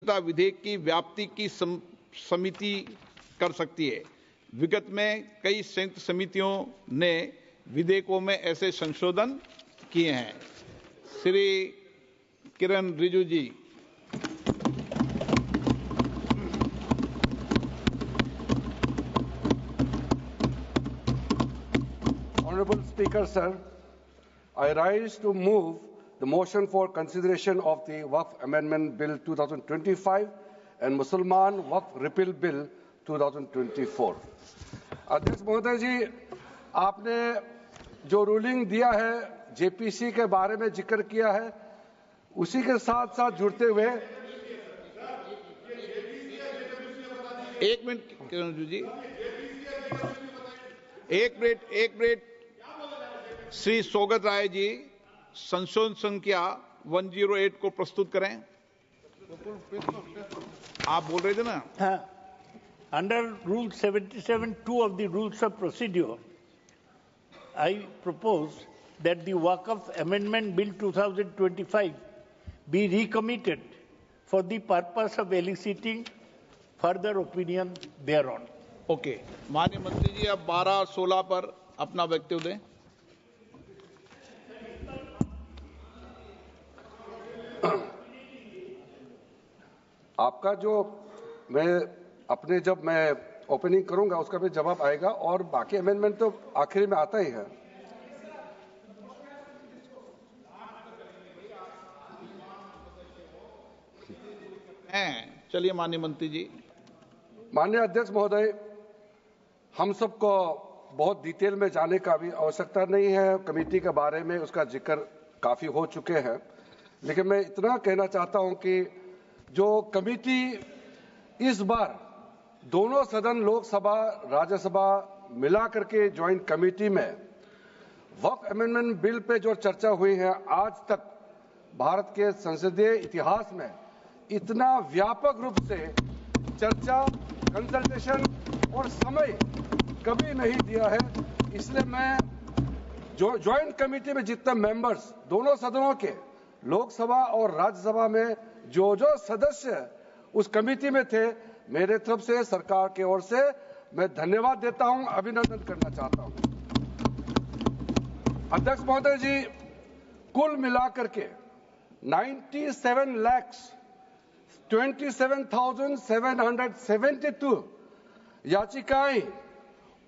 नागरिकता विधेयक की व्याप्ति की समिति कर सकती है। विगत में कई संयुक्त समितियों ने विधेयकों में ऐसे संशोधन किए हैं। श्री किरण रिजिजू जी। Honorable Speaker, sir, I rise to move the motion for consideration of the Waqf Amendment Bill 2025 and Mussalman Waqf Repeal Bill 2024. अध्यक्ष महोदय जी, आपने जो रूलिंग दिया है, जेपीसी के बारे में जिक्र किया है, उसी के साथ साथ जुड़ते हुए एक मिनट किरण जी, एक मिनट श्री सौगत राय जी संशोधन संख्या 108 को प्रस्तुत करें। आप बोल रहे थे ना? हाँ। Under Rule 77(2) of the Rules of Procedure, I propose that the Waqf Amendment Bill 2025 be recommitted for the purpose of eliciting further opinion thereon. Okay, माननीय मंत्री जी अब 12 और 16 पर अपना वक्तव्य दें। आपका जो जब मैं ओपनिंग करूंगा उसका भी जवाब आएगा और बाकी अमेंडमेंट तो आखिरी में आता ही है। चलिए माननीय मंत्री जी। माननीय अध्यक्ष महोदय, हम सबको बहुत डिटेल में जाने का भी आवश्यकता नहीं है। कमेटी के बारे में उसका जिक्र काफी हो चुके हैं, लेकिन मैं इतना कहना चाहता हूं कि जो कमेटी इस बार दोनों सदन लोकसभा राज्यसभा मिला करके ज्वाइंट कमेटी में वक्फ अमेंडमेंट बिल पे जो चर्चा हुई है, आज तक भारत के संसदीय इतिहास में इतना व्यापक रूप से चर्चा, कंसल्टेशन और समय कभी नहीं दिया है। इसलिए मैं जो ज्वाइंट कमेटी में जितने मेंबर्स दोनों सदनों के लोकसभा और राज्यसभा में जो सदस्य उस कमेटी में थे, मेरे तरफ से सरकार की ओर से मैं धन्यवाद देता हूं, अभिनंदन करना चाहता हूं। अध्यक्ष महोदय जी, कुल मिलाकर के 97,27,772 याचिकाएं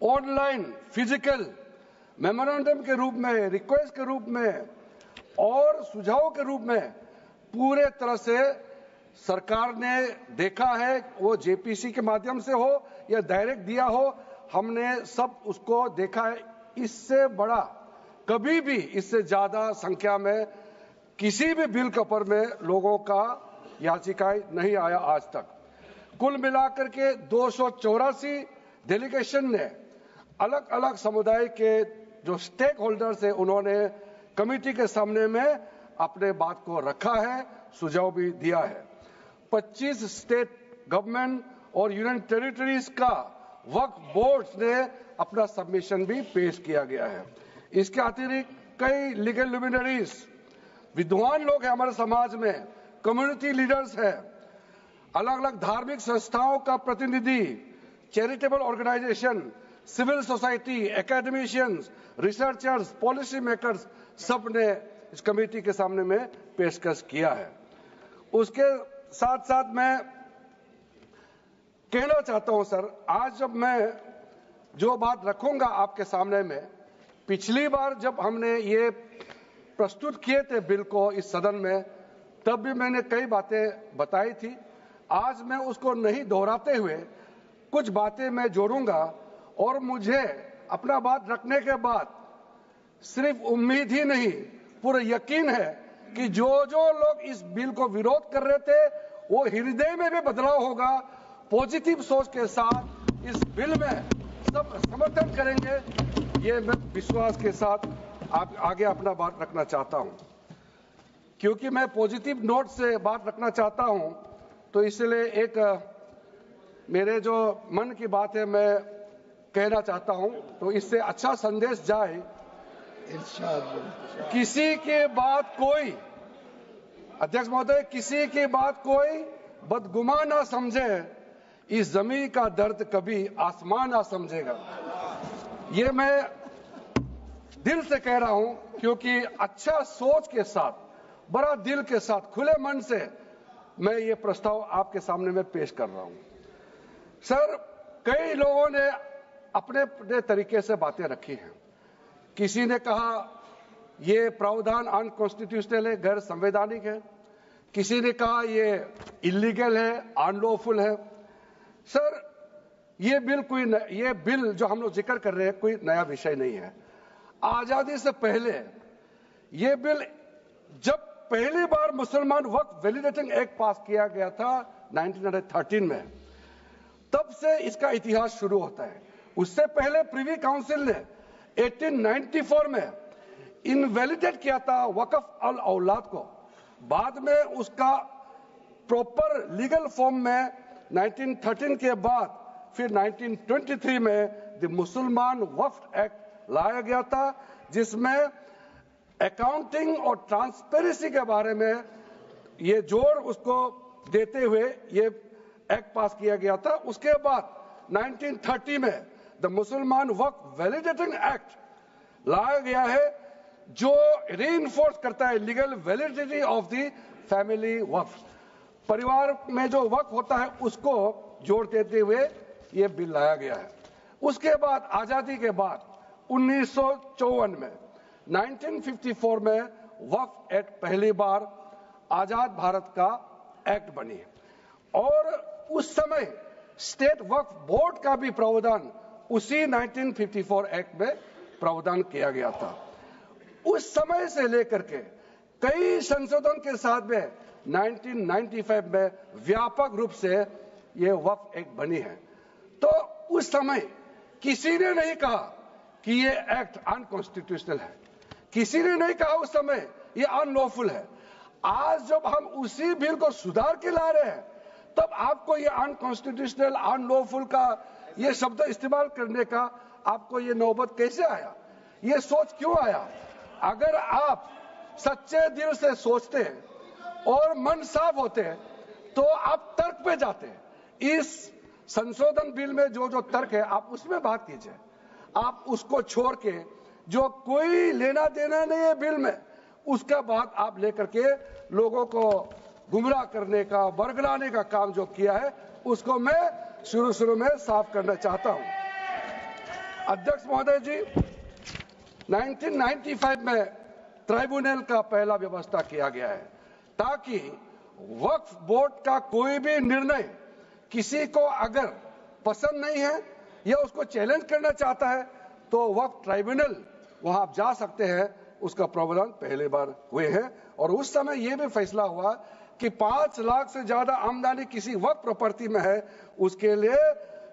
ऑनलाइन, फिजिकल, मेमोरेंडम के रूप में, रिक्वेस्ट के रूप में और सुझाव के रूप में पूरे तरह से सरकार ने देखा है। वो जेपीसी के माध्यम से हो या डायरेक्ट दिया हो, हमने सब उसको देखा है। इससे बड़ा कभी भी, इससे ज्यादा संख्या में किसी भी बिल के ऊपर में लोगों का याचिकाएं नहीं आया आज तक। कुल मिलाकर के 284 डेलीगेशन ने अलग अलग समुदाय के जो स्टेक होल्डर्स है, उन्होंने कमेटी के सामने में अपने बात को रखा है, सुझाव भी दिया है। 25 स्टेट गवर्नमेंट और यूनियन टेरिटरीज का वक्फ बोर्ड्स ने अपना सबमिशन भी पेश किया गया है। इसके अतिरिक्त कई लीगल लुमिनरीज, विद्वान लोग हैं हमारे समाज में, कम्युनिटी लीडर्स हैं, अलग अलग धार्मिक संस्थाओं का प्रतिनिधि, charitable organisation, civil society, academicians, researchers, policy makers, सब ने इस कमेटी के सामने में पेशकश किया है। उसके साथ साथ मैं कहना चाहता हूं सर, आज जब मैं जो बात रखूंगा आपके सामने में, पिछली बार जब हमने ये प्रस्तुत किए थे बिल को इस सदन में, तब भी मैंने कई बातें बताई थी। आज मैं उसको नहीं दोहराते हुए कुछ बातें मैं जोड़ूंगा और मुझे अपना बात रखने के बाद सिर्फ उम्मीद ही नहीं, पूरा यकीन है कि जो लोग इस बिल को विरोध कर रहे थे, वो हृदय में भी बदलाव होगा। पॉजिटिव सोच के साथ इस बिल में सब समर्थन करेंगे, ये मैं विश्वास के साथ आगे अपना बात रखना चाहता हूं। क्योंकि मैं पॉजिटिव नोट से बात रखना चाहता हूं, तो इसलिए एक मेरे जो मन की बात है मैं कहना चाहता हूं, तो इससे अच्छा संदेश जाए। किसी की बात कोई, अध्यक्ष महोदय, किसी की बात कोई बदगुमान ना समझे, इस जमीन का दर्द कभी आसमान ना समझेगा। ये मैं दिल से कह रहा हूं, क्योंकि अच्छा सोच के साथ, बड़ा दिल के साथ, खुले मन से मैं ये प्रस्ताव आपके सामने में पेश कर रहा हूं। सर, कई लोगों ने अपने अपने तरीके से बातें रखी हैं। किसी ने कहा ये प्रावधान अनकॉन्स्टिट्यूशनल है, गैर संवैधानिक है। किसी ने कहा ये इलीगल है, अनलॉफुल है। सर, ये बिल जो हम लोग जिक्र कर रहे हैं कोई नया विषय नहीं है। आजादी से पहले ये बिल, जब पहली बार मुसलमान वक्फ वैलिडेटिंग एक्ट पास किया गया था 1913 में, तब से इसका इतिहास शुरू होता है। उससे पहले प्रिवी काउंसिल ने 1894 में इनवैलिडेट किया था वक्फ अल औलाद को। बाद में उसका प्रॉपर लीगल फॉर्म में 1913 के बाद फिर 1923 में द मुसलमान वक्फ एक्ट लाया गया था, जिसमें अकाउंटिंग और ट्रांसपेरेंसी के बारे में ये जोर उसको देते हुए ये एक्ट पास किया गया था। उसके बाद 1930 में द मुसलमान वक्फ वैलिडेटिंग एक्ट लाया गया है, जो रीइंफोर्स करता है legal validity of the family waqf. परिवार में जो वक्फ होता है उसको जोड़ देते हुए ये बिल लाया गया है। उसके बाद आजादी के बाद 1954 में 1954 में वक्फ एक्ट पहली बार आजाद भारत का एक्ट बनी, और उस समय स्टेट वक्फ बोर्ड का भी प्रावधान उसी 1954 एक्ट में प्रावधान किया गया था। उस समय से लेकर के कई संशोधन के साथ में 1995 में व्यापक रूप से ये वक्फ एक्ट बनी है। तो उस समय किसी ने नहीं कहा कि ये एक्ट अनकॉन्स्टिट्यूशनल है, किसी ने नहीं कहा उस समय ये अनलॉफुल है। आज जब हम उसी बिल को सुधार के ला रहे हैं, तब आपको ये अनकॉन्स्टिट्यूशनल, अनलॉफुल का ये शब्द इस्तेमाल करने का आपको ये नौबत कैसे आया? ये सोच क्यों आया? अगर आप सच्चे दिल से सोचते और मन साफ होते तो आप तर्क पे जाते। इस संशोधन बिल में जो जो तर्क है आप उसमें बात कीजिए। आप उसको छोड़ के जो कोई लेना देना नहीं है बिल में, उसका बात आप लेकर के लोगों को गुमराह करने का, बरगलाने का काम जो किया है, उसको मैं शुरू में साफ करना चाहता हूं। अध्यक्ष महोदय जी, 1995 में ट्राइब्यूनल का पहला व्यवस्था किया गया है, ताकि वक्फ बोर्ड का कोई भी निर्णय किसी को अगर पसंद नहीं है या उसको चैलेंज करना चाहता है तो वक्फ ट्राइब्यूनल वहां आप जा सकते हैं। उसका प्रावधान पहले बार हुए हैं, और उस समय यह भी फैसला हुआ कि 5 लाख से ज्यादा आमदनी किसी वक्फ प्रॉपर्टी में है, उसके लिए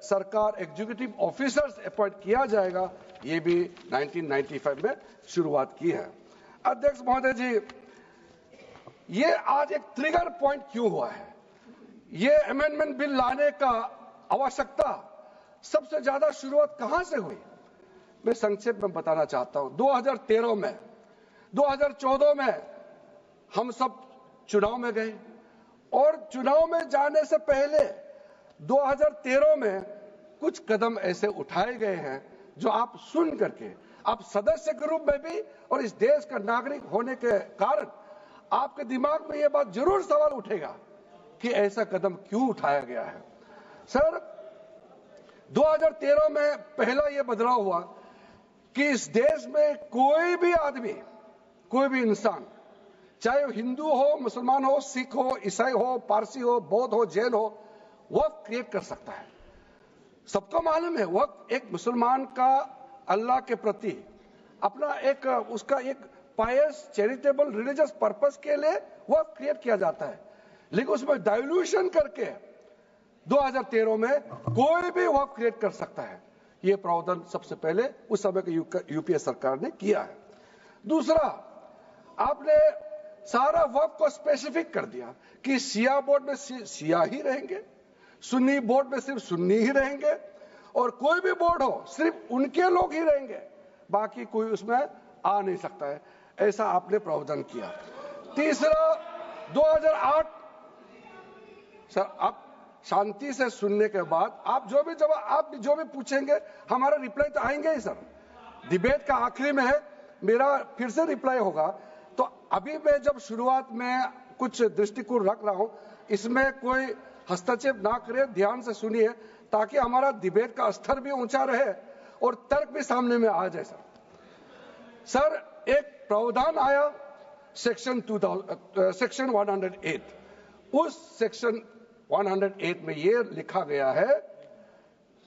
सरकार एग्जीक्यूटिव ऑफिसर्स अपॉइंट किया जाएगा। ये भी 1995 में शुरुआत की है। अध्यक्ष महोदय जी, ये आज एक ट्रिगर पॉइंट क्यों हुआ है? ये अमेंडमेंट बिल लाने का आवश्यकता सबसे ज्यादा शुरुआत कहां से हुई? मैं संक्षेप में बताना चाहता हूं। 2013 में, 2014 में हम सब चुनाव में गए, और चुनाव में जाने से पहले 2013 में कुछ कदम ऐसे उठाए गए हैं जो आप सुन करके, आप सदस्य के रूप में भी और इस देश का नागरिक होने के कारण आपके दिमाग में यह बात जरूर सवाल उठेगा कि ऐसा कदम क्यों उठाया गया है। सर, 2013 में पहला यह बदलाव हुआ कि इस देश में कोई भी आदमी, कोई भी इंसान, चाहे वो हिंदू हो, मुसलमान हो, सिख हो, ईसाई हो, पारसी हो, बौद्ध हो, जैन हो, वक्फ क्रिएट कर सकता है। सबको मालूम है वक्फ एक मुसलमान का अल्लाह के प्रति अपना एक उसका एक पायस चैरिटेबल रिलीजियस पर्पस के लिए वक्फ क्रिएट किया जाता है, लेकिन उसमें डाइल्यूशन करके 2013 में कोई भी वक्फ क्रिएट कर सकता है। यह प्रावधान सबसे पहले उस समय की यूपीए सरकार ने किया है। दूसरा, आपने सारा वक्फ को स्पेसिफिक कर दिया कि शिया बोर्ड में शिया ही रहेंगे, सुन्नी बोर्ड में सिर्फ सुन्नी ही रहेंगे, और कोई भी बोर्ड हो सिर्फ उनके लोग ही रहेंगे, बाकी कोई उसमें आ नहीं सकता है। ऐसा आपने प्रावधान किया। तीसरा, 2008 सर आप शांति से सुनने के बाद आप जो भी पूछेंगे हमारा रिप्लाई तो आएंगे ही सर। डिबेट का आखिरी में है, मेरा फिर से रिप्लाई होगा। तो अभी मैं जब शुरुआत में कुछ दृष्टिकोण रख रहा हूं, इसमें कोई हस्तक्षेप ना करे, ध्यान से सुनिए ताकि हमारा डिबेट का स्तर भी ऊंचा रहे और तर्क भी सामने में आ जाए। सर एक प्रावधान आया सेक्शन 108, उस सेक्शन 108 में ये लिखा गया है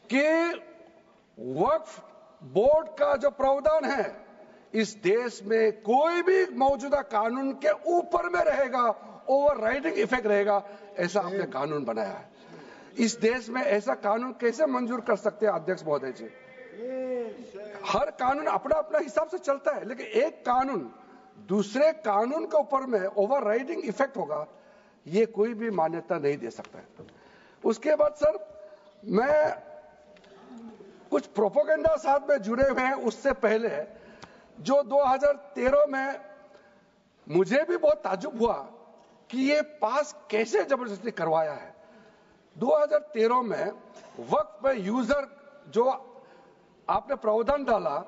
कि वक्फ बोर्ड का जो प्रावधान है इस देश में कोई भी मौजूदा कानून के ऊपर में रहेगा, ओवरराइडिंग इफेक्ट रहेगा, ऐसा आपने कानून बनाया है। इस देश में ऐसा कानून कैसे मंजूर कर सकते हैं अध्यक्ष महोदय जी? हर कानून अपना अपना हिसाब से चलता है, लेकिन एक कानून दूसरे कानून के ऊपर में ओवरराइडिंग इफेक्ट होगा, ये कोई भी मान्यता नहीं दे सकता है। उसके बाद सर मैं कुछ प्रोपोगेंडा साथ में जुड़े हुए हैं, उससे पहले जो 2013 में मुझे भी बहुत ताज्जुब हुआ कि ये पास कैसे जबरदस्ती करवाया है। 2013 में वक्फ पे यूजर जो आपने प्रावधान डाला,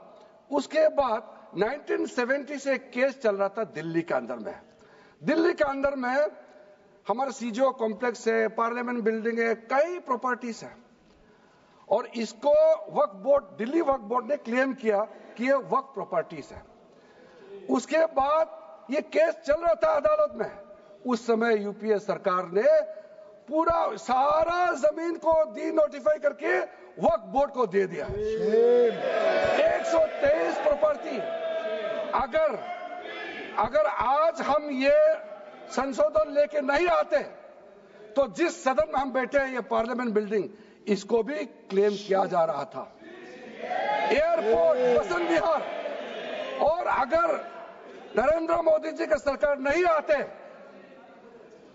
उसके बाद 1970 से एक केस चल रहा था दिल्ली के अंदर में। दिल्ली के अंदर में हमारा सीजीओ कॉम्प्लेक्स है, पार्लियामेंट बिल्डिंग है, कई प्रॉपर्टीज है, और इसको वक्फ बोर्ड, दिल्ली वक्फ बोर्ड ने क्लेम किया कि ये वक्फ प्रॉपर्टीज है। उसके बाद ये केस चल रहा था अदालत में। उस समय यूपीए सरकार ने पूरा सारा जमीन को डी नोटिफाई करके वक्फ बोर्ड को दे दिया। 123 प्रॉपर्टी। अगर आज हम ये संशोधन लेके नहीं आते तो जिस सदन में हम बैठे हैं, ये पार्लियामेंट बिल्डिंग, इसको भी क्लेम किया जा रहा था। एयरपोर्ट, बसंत विहार, और अगर नरेंद्र मोदी जी का सरकार नहीं आते,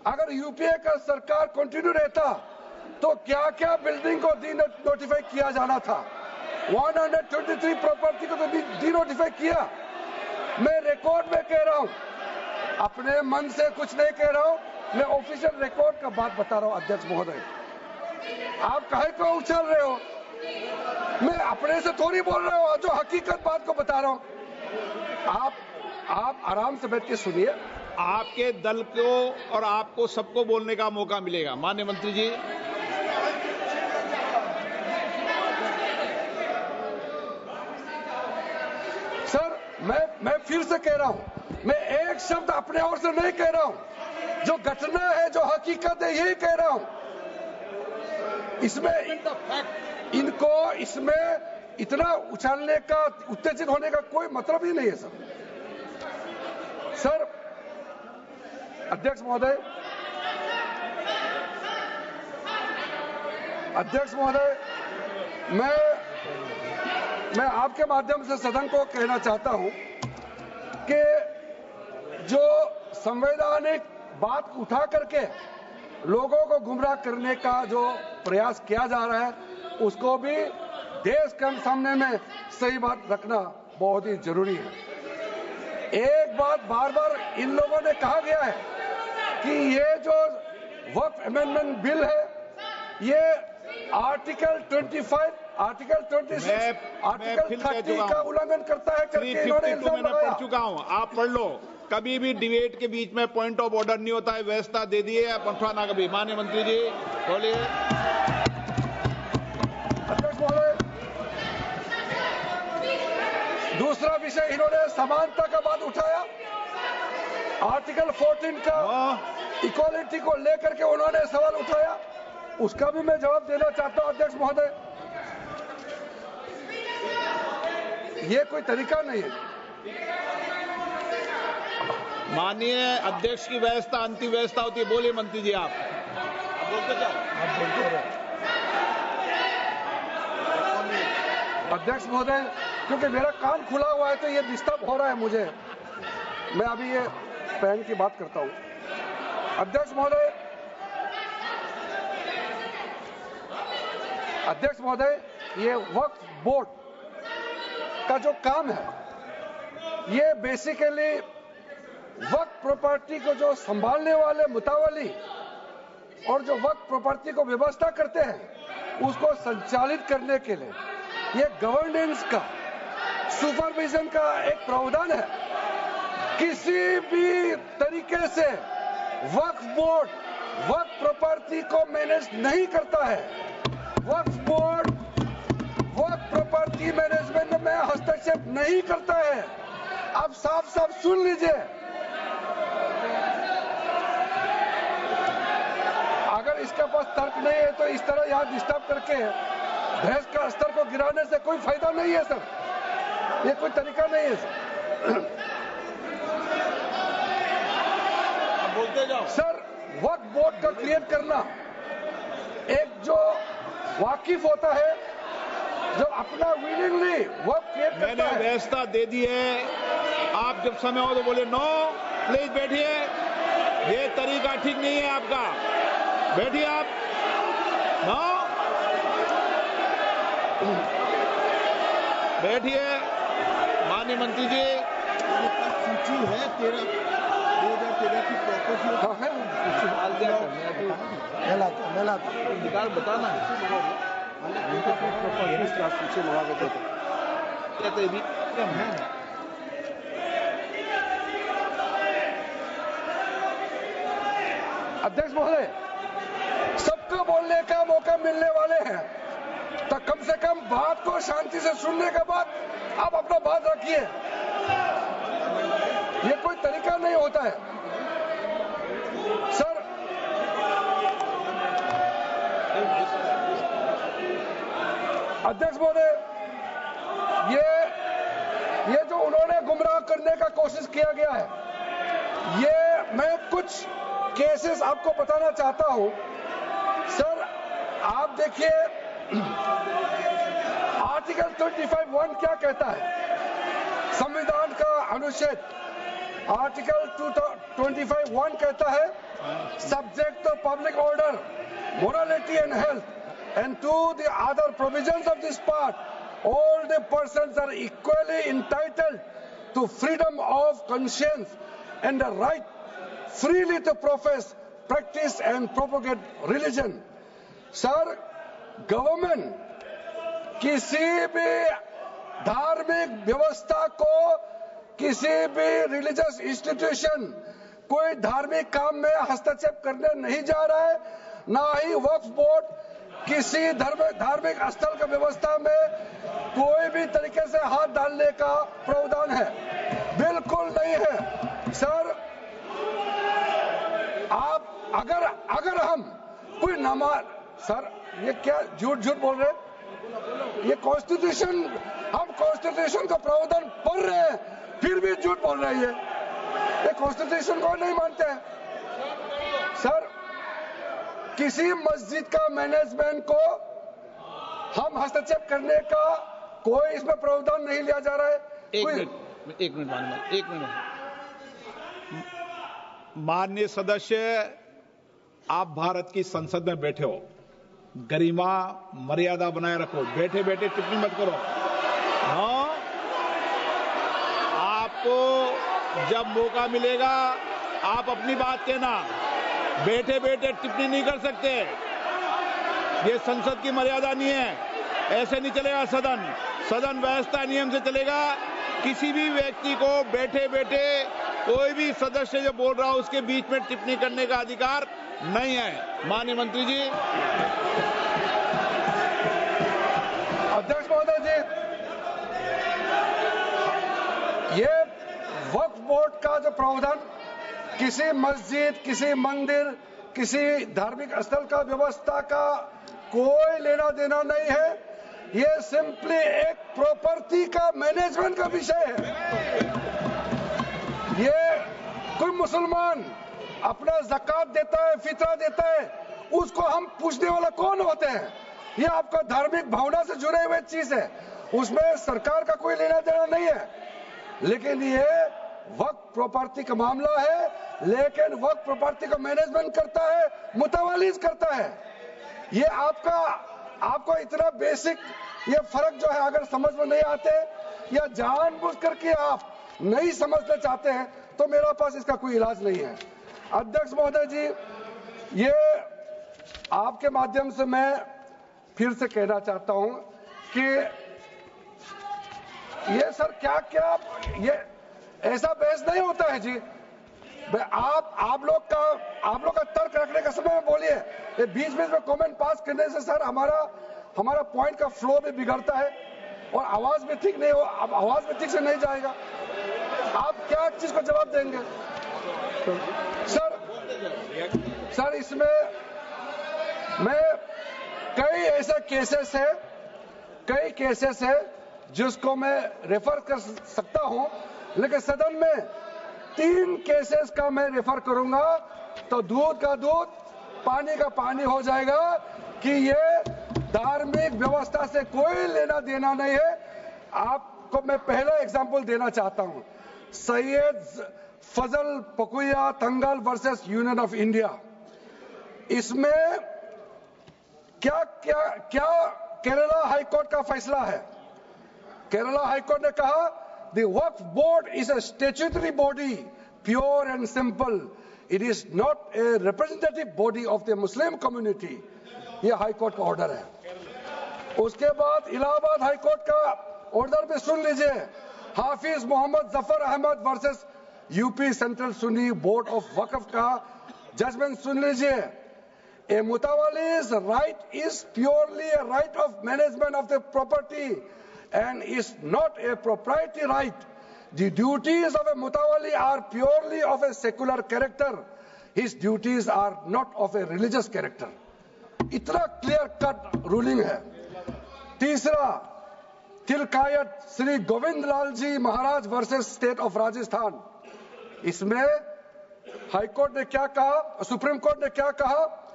अगर यूपीए का सरकार कंटिन्यू रहता, तो क्या क्या बिल्डिंग को डी नोटिफाई किया जाना था। 123 प्रॉपर्टी को तो डी नोटिफाई किया। मैं रिकॉर्ड में कह रहा हूं, अपने मन से कुछ नहीं कह रहा हूं, मैं ऑफिशियल रिकॉर्ड का बात बता रहा हूं। अध्यक्ष महोदय, आप काहे को उछल रहे हो? मैं अपने से थोड़ी बोल रहा हूं, जो हकीकत बात को बता रहा हूं। आप आराम से बैठ के सुनिए। आपके दल को और आपको सबको बोलने का मौका मिलेगा। माननीय मंत्री जी, सर मैं फिर से कह रहा हूं, मैं एक शब्द अपने ओर से नहीं कह रहा हूं, जो घटना है, जो हकीकत है, यही कह रहा हूं। इनको इसमें इतना उछालने का, उत्तेजित होने का कोई मतलब ही नहीं है सर। अध्यक्ष महोदय, मैं आपके माध्यम से सदन को कहना चाहता हूं कि जो संवैधानिक बात उठा करके लोगों को गुमराह करने का जो प्रयास किया जा रहा है, उसको भी देश के सामने में सही बात रखना बहुत ही जरूरी है। एक बात बार बार इन लोगों ने कहा गया है कि ये जो वक्फ अमेंडमेंट बिल है, ये आर्टिकल 25, आर्टिकल 26, आर्टिकल 30 का उल्लंघन करता है करके इन्होंने इल्जाम लगाया। पढ़ चुका हूं, आप पढ़ लो। कभी भी डिबेट के बीच में पॉइंट ऑफ ऑर्डर नहीं होता है, व्यवस्था दे दी है, पंखा ना कभी। माननीय मंत्री जी बोलिए। अध्यक्ष महोदय, दूसरा विषय इन्होंने समानता का बात उठाया। आर्टिकल 14 का इक्वालिटी को लेकर के उन्होंने सवाल उठाया, उसका भी मैं जवाब देना चाहता हूं। अध्यक्ष महोदय, ये कोई तरीका नहीं है। माननीय अध्यक्ष की व्यवस्था अंतिम व्यवस्था होती है। बोलिए मंत्री जी, आप बोलते जाओ। अध्यक्ष महोदय, क्योंकि मेरा कान खुला हुआ है तो ये डिस्टर्ब हो रहा है मुझे, मैं अभी ये पैन की बात करता हूं। अध्यक्ष महोदय, ये वक्फ बोर्ड का जो काम है, ये बेसिकली वक्फ प्रॉपर्टी को जो संभालने वाले मुतावली और जो वक्फ प्रॉपर्टी को व्यवस्था करते हैं उसको संचालित करने के लिए ये गवर्नेंस का, सुपरविजन का एक प्रावधान है। किसी भी तरीके से वक्फ बोर्ड वक्फ प्रॉपर्टी को मैनेज नहीं करता है। वक्फ बोर्ड वक्फ प्रॉपर्टी मैनेजमेंट में हस्तक्षेप नहीं करता है। आप साफ साफ सुन लीजिए, अगर इसके पास तर्क नहीं है तो इस तरह यहाँ डिस्टर्ब करके बहस का स्तर को गिराने से कोई फायदा नहीं है सर, ये कोई तरीका नहीं है सर। बोलते जाओ सर, वक्फ बोर्ड का क्रिएट करना, एक जो वाकिफ होता है, जो अपना विलिंगली वक्फ क्रिएट करता मैंने है। व्यवस्था दे दी है, आप जब समय हो तो बोले नो, प्लीज बैठिए, ये तरीका ठीक नहीं है आपका, बैठिए आप। नो, बैठिए। माननीय मंत्री जी, सूची है 2013 की प्रॉपर्टी हाँ है, मैं लाता निकाल बताना सूची मंगा के देते कहते भी अध्यक्ष महोदय, सबको बोलने का मौका मिलने वाले हैं, तो कम से कम बात को शांति से सुनने के बाद आप अपना बात रखिए। ये कोई तरीका नहीं होता है सर। अध्यक्ष महोदय, ये जो उन्होंने गुमराह करने का कोशिश किया गया है, ये मैं कुछ केसेस आपको बताना चाहता हूं सर। आप देखिए आर्टिकल 25(1) क्या कहता है, संविधान का अनुच्छेद आर्टिकल 25(1) कहता है, subject to public order, morality and health, and to the other provisions of this part, all the persons are equally entitled to freedom of conscience and the right freely to profess, practice and propagate religion. Sir, government किसी भी धार्मिक व्यवस्था को, किसी भी religious institution, कोई धार्मिक काम में हस्तक्षेप करने नहीं जा रहा है, ना ही वक्फ बोर्ड किसी धार्मिक स्थल की व्यवस्था में कोई भी तरीके से हाथ डालने का प्रावधान है, बिल्कुल नहीं है सर। आप अगर हम कोई नमाज, सर ये क्या झूठ बोल रहे हैं, ये कॉन्स्टिट्यूशन, हम कॉन्स्टिट्यूशन का प्रावधान पढ़ रहे हैं फिर भी झूठ बोल रहे हैं, ये कॉन्स्टिट्यूशन को नहीं मानते हैं सर। किसी मस्जिद का मैनेजमेंट को हम हस्तक्षेप करने का कोई इसमें प्रावधान नहीं लिया जा रहा है। एक मिनट माननीय सदस्य, आप भारत की संसद में बैठे हो, गरिमा मर्यादा बनाए रखो, बैठे बैठे टिप्पणी मत करो। हाँ, आपको जब मौका मिलेगा आप अपनी बात कहना, बैठे बैठे टिप्पणी नहीं कर सकते, ये संसद की मर्यादा नहीं है, ऐसे नहीं चलेगा सदन। सदन व्यवस्था नियम से चलेगा। किसी भी व्यक्ति को बैठे बैठे कोई भी सदस्य जो बोल रहा हो उसके बीच में टिप्पणी करने का अधिकार नहीं है। माननीय मंत्री जी। अध्यक्ष महोदय जी, ये वक्फ बोर्ड का जो प्रावधान किसी मस्जिद, किसी मंदिर, किसी धार्मिक स्थल का व्यवस्था का कोई लेना देना नहीं है, ये सिंपली एक प्रॉपर्टी का मैनेजमेंट का विषय है। ये कोई मुसलमान अपना ज़कात देता है, फितरा देता है, उसको हम पूछने वाला कौन होते हैं? ये आपका धार्मिक भावना से जुड़े हुए चीज है, उसमें सरकार का कोई लेना देना नहीं है। लेकिन ये वक्फ प्रॉपर्टी का मामला है, लेकिन वक्फ प्रॉपर्टी का मैनेजमेंट करता है, मुतवालिज करता है। ये आपको इतना बेसिक ये फर्क जो है अगर समझ में नहीं आते या जानबूझ करके आप नहीं समझना चाहते हैं तो मेरा पास इसका कोई इलाज नहीं है। अध्यक्ष महोदय जी, ये आपके माध्यम से मैं फिर से कहना चाहता हूं कि ये सर क्या ये ऐसा बहस नहीं होता है जी। आप लोग का तर्क रखने का समय में बोलिए, ये बीच में कमेंट पास करने से सर हमारा पॉइंट का फ्लो भी बिगड़ता है और आवाज भी ठीक नहीं हो, अब आवाज भी ठीक से नहीं जाएगा। आप क्या चीज को जवाब देंगे सर इसमें मैं कई ऐसे केसेस है जिसको मैं रेफर कर सकता हूं, लेकिन सदन में 3 केसेस का मैं रेफर करूंगा तो दूध का दूध पानी का पानी हो जाएगा कि ये धार्मिक व्यवस्था से कोई लेना देना नहीं है। आपको मैं पहला एग्जांपल देना चाहता हूं, सैयद फजल पकुया Thangal versus union of India. इसमें क्या केरला हाईकोर्ट का फैसला है। केरला हाईकोर्ट ने कहा the Waqf board is a statutory body, pure and simple. It is not a representative body of the Muslim community. ये हाईकोर्ट का ऑर्डर है। उसके बाद इलाहाबाद हाईकोर्ट का ऑर्डर भी सुन लीजिए, Hafiz Mohammad Zafar Ahmad versus UP central Sunni board of waqf का जजमेंट सुन लीजिए। A mutawalli's right is purely a right of management of the property and is not a proprietary right. The duties of a mutawalli are purely of a secular character. His duties are not of a religious character. इतना clear cut ruling है। तीसरा, तिलकायत श्री गोविंद लाल जी महाराज versus state of Rajasthan. इसमें high court ने क्या कहा, supreme court ने क्या कहा,